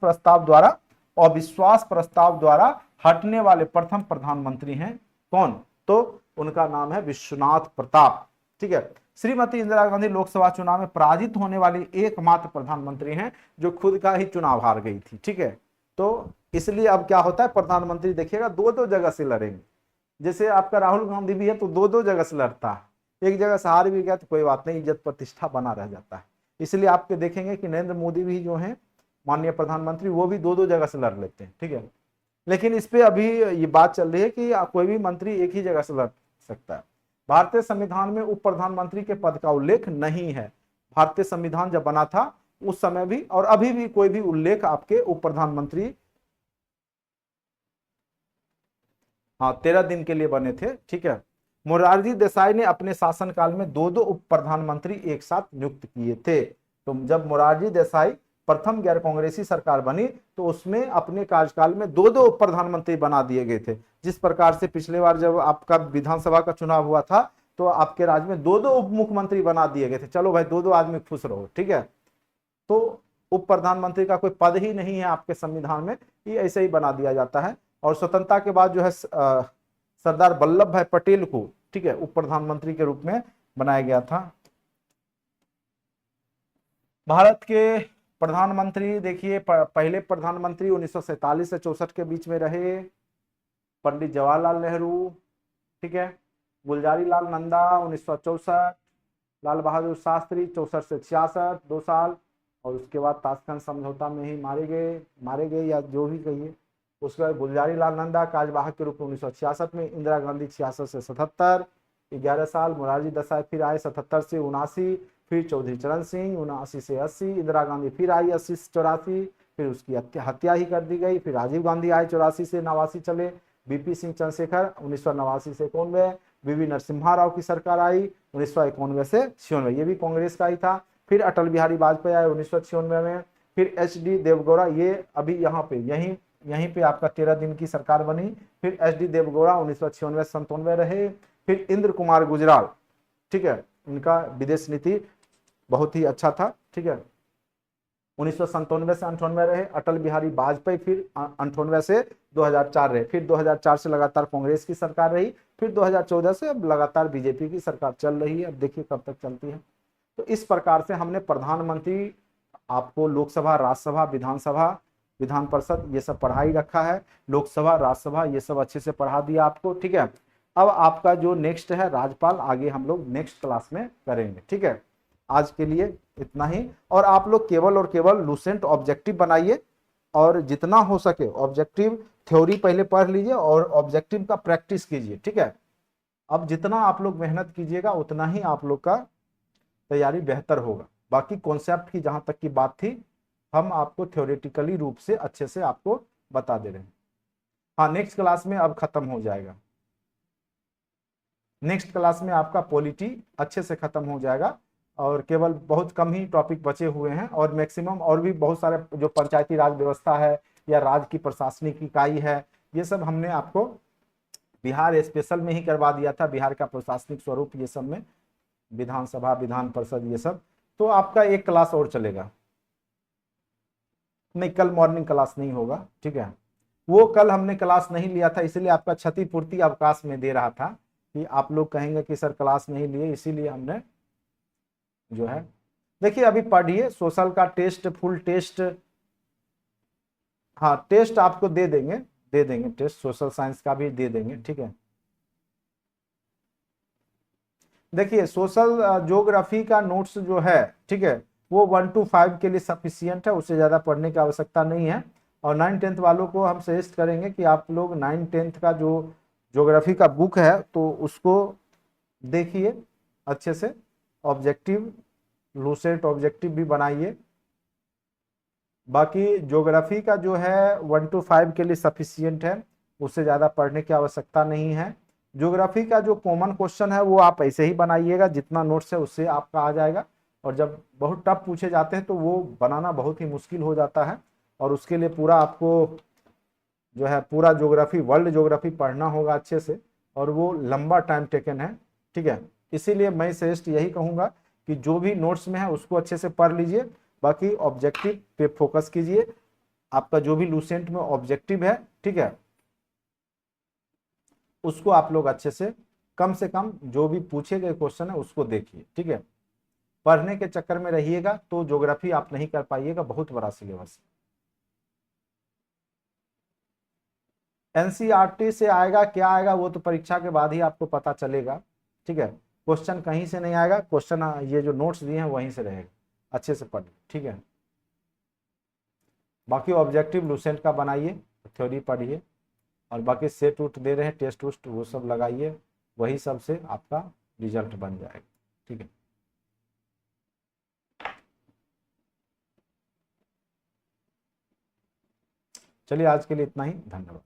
प्रस्ताव द्वारा हटने वाले प्रथम प्रधानमंत्री हैं। कौन? तो उनका नाम है विश्वनाथ प्रताप, ठीक है। श्रीमती इंदिरा गांधी लोकसभा चुनाव में पराजित होने वाली एकमात्र प्रधानमंत्री हैं जो खुद का ही चुनाव हार गई थी, ठीक है। तो इसलिए अब क्या होता है, प्रधानमंत्री देखिएगा दो दो जगह से लड़ेंगे। जैसे आपका राहुल गांधी भी है तो दो दो जगह से लड़ता है। एक जगह से हार भी गया तो कोई बात नहीं, इज्जत प्रतिष्ठा बना रह जाता है। इसलिए आपके देखेंगे कि नरेंद्र मोदी भी जो है माननीय प्रधानमंत्री, वो भी दो दो जगह से लड़ लेते हैं, ठीक है। लेकिन इस पे अभी ये बात चल रही है कि कोई भी मंत्री एक ही जगह से लड़ सकता है। भारतीय संविधान में उप प्रधानमंत्री के पद का उल्लेख नहीं है। भारतीय संविधान जब बना था उस समय भी और अभी भी कोई भी उल्लेख आपके उप प्रधानमंत्री, हाँ 13 दिन के लिए बने थे, ठीक है। मोरारजी देसाई ने अपने शासनकाल में दो दो उप प्रधानमंत्री एक साथ नियुक्त किए थे। तो जब मोरारजी देसाई प्रथम गैर कांग्रेसी सरकार बनी तो उसमें अपने कार्यकाल में दो दो प्रधानमंत्री बना दिए गए थे। जिस प्रकार से पिछले बार जब आपका विधानसभा का चुनाव हुआ था तो आपके राज्य में दो दो उप मुख्यमंत्री बना दिए गए थे। चलो भाई, दो दो आदमी खुश रहो, ठीक है। तो उप प्रधानमंत्री का कोई पद ही नहीं है आपके संविधान में, ये ऐसे ही बना दिया जाता है। और स्वतंत्रता के बाद जो है सरदार वल्लभ भाई पटेल को, ठीक है, उप प्रधानमंत्री के रूप में बनाया गया था। भारत के प्रधानमंत्री देखिए, पहले प्रधानमंत्री 1947 से 64 के बीच में रहे पंडित जवाहरलाल नेहरू, ठीक है। गुलजारी लाल नंदा 1964, लाल बहादुर शास्त्री 64 से 66 2 साल, और उसके बाद ताशकंद समझौता में ही मारे गए या जो भी कहिए। उसके बाद गुलजारी लाल नंदा कार्यवाहक के रूप में 1966 में, इंदिरा गांधी 66 से 77 11 साल, मोरारजी देसाई फिर आए 77 से 79, फिर चौधरी चरण सिंह 79 से 80, इंदिरा गांधी फिर आई 80 से 84, फिर उसकी हत्या ही कर दी गई। फिर राजीव गांधी आए 84 से 89 चले, बीपी सिंह चंद्रशेखर 1989 से 91, वीवी नरसिम्हा राव की सरकार आई 1991 से 96, ये भी कांग्रेस का ही था। फिर अटल बिहारी वाजपेयी आए 1996 में, फिर एच.डी. देवगौड़ा, ये अभी यहाँ पे यहीं पे आपका 13 दिन की सरकार बनी। फिर एच.डी. देवगौड़ा 1996 से 97 रहे। फिर इंद्र कुमार गुजराल, ठीक है, इनका विदेश नीति बहुत ही अच्छा था, ठीक है, 1997 से 98 रहे। अटल बिहारी वाजपेयी फिर 98 से 2004 रहे। फिर 2004 से लगातार कांग्रेस की सरकार रही। फिर 2014 से अब लगातार बीजेपी की सरकार चल रही है, अब देखिए कब तक चलती है। तो इस प्रकार से हमने प्रधानमंत्री, आपको लोकसभा, राज्यसभा, विधानसभा, विधान परिषद, ये सब पढ़ा ही रखा है। लोकसभा, राज्यसभा, ये सब अच्छे से पढ़ा दिया आपको, ठीक है। अब आपका जो नेक्स्ट है राज्यपाल, आगे हम लोग नेक्स्ट क्लास में करेंगे, ठीक है। आज के लिए इतना ही। और आप लोग केवल और केवल लूसेंट ऑब्जेक्टिव बनाइए, और जितना हो सके ऑब्जेक्टिव थ्योरी पहले पढ़ लीजिए और ऑब्जेक्टिव का प्रैक्टिस कीजिए, ठीक है। अब जितना आप लोग मेहनत कीजिएगा उतना ही आप लोग का तैयारी बेहतर होगा। बाकी कॉन्सेप्ट की जहां तक की बात थी, हम आपको थ्योरेटिकली रूप से अच्छे से आपको बता दे रहे हैं। हाँ, नेक्स्ट क्लास में अब खत्म हो जाएगा। नेक्स्ट क्लास में आपका पॉलिटी अच्छे से खत्म हो जाएगा, और केवल बहुत कम ही टॉपिक बचे हुए हैं। और मैक्सिमम और भी बहुत सारे जो पंचायती राज व्यवस्था है या राज्य की प्रशासनिक इकाई है, ये सब हमने आपको बिहार स्पेशल में ही करवा दिया था। बिहार का प्रशासनिक स्वरूप, ये सब में विधानसभा, विधान परिषद, ये सब। तो आपका एक क्लास और चलेगा, नहीं कल मॉर्निंग क्लास नहीं होगा, ठीक है। वो कल हमने क्लास नहीं लिया था, इसलिए आपका क्षतिपूर्ति अवकाश में दे रहा था कि आप लोग कहेंगे कि सर क्लास नहीं लिए, इसीलिए हमने जो है, देखिए अभी पढ़िए सोशल का टेस्ट, फुल टेस्ट, हाँ टेस्ट आपको दे देंगे टेस्ट, सोशल साइंस का भी दे देंगे, ठीक है। देखिए सोशल ज्योग्राफी का नोट्स जो है, ठीक है, वो 1 to 5 के लिए सफिशियंट है, उससे ज़्यादा पढ़ने की आवश्यकता नहीं है। और 9th-10th वालों को हम सजेस्ट करेंगे कि आप लोग 9th-10th का जो ज्योग्राफी का बुक है तो उसको देखिए अच्छे से, ऑब्जेक्टिव, लूसेंट ऑब्जेक्टिव भी बनाइए। बाकी ज्योग्राफी का जो है 1 to 5 के लिए सफिशियंट है, उससे ज़्यादा पढ़ने की आवश्यकता नहीं है। ज्योग्राफी का जो कॉमन क्वेश्चन है वो आप ऐसे ही बनाइएगा, जितना नोट्स है उससे आपका आ जाएगा। और जब बहुत टफ पूछे जाते हैं तो वो बनाना बहुत ही मुश्किल हो जाता है, और उसके लिए पूरा आपको जो है पूरा ज्योग्राफी, वर्ल्ड ज्योग्राफी पढ़ना होगा अच्छे से, और वो लंबा टाइम टेकन है, ठीक है। इसीलिए मैं सजेस्ट यही कहूँगा कि जो भी नोट्स में है उसको अच्छे से पढ़ लीजिए, बाकी ऑब्जेक्टिव पे फोकस कीजिए। आपका जो भी लूसेंट में ऑब्जेक्टिव है, ठीक है, उसको आप लोग अच्छे से कम जो भी पूछे गए क्वेश्चन है उसको देखिए, ठीक है। पढ़ने के चक्कर में रहिएगा तो ज्योग्राफी आप नहीं कर पाइएगा, बहुत बड़ा सिलेबस। एनसीईआरटी से आएगा क्या आएगा वो तो परीक्षा के बाद ही आपको पता चलेगा, ठीक है। क्वेश्चन कहीं से नहीं आएगा, क्वेश्चन ये जो नोट्स दिए हैं वहीं से रहेगा, अच्छे से पढ़िए, ठीक है। बाकी ऑब्जेक्टिव लूसेंट का बनाइए, थ्योरी पढ़िए, और बाकी सेट उट दे रहे हैं, टेस्ट उस्ट, वो सब लगाइए, वही सब से आपका रिजल्ट बन जाएगा, ठीक है। चलिए आज के लिए इतना ही, धन्यवाद।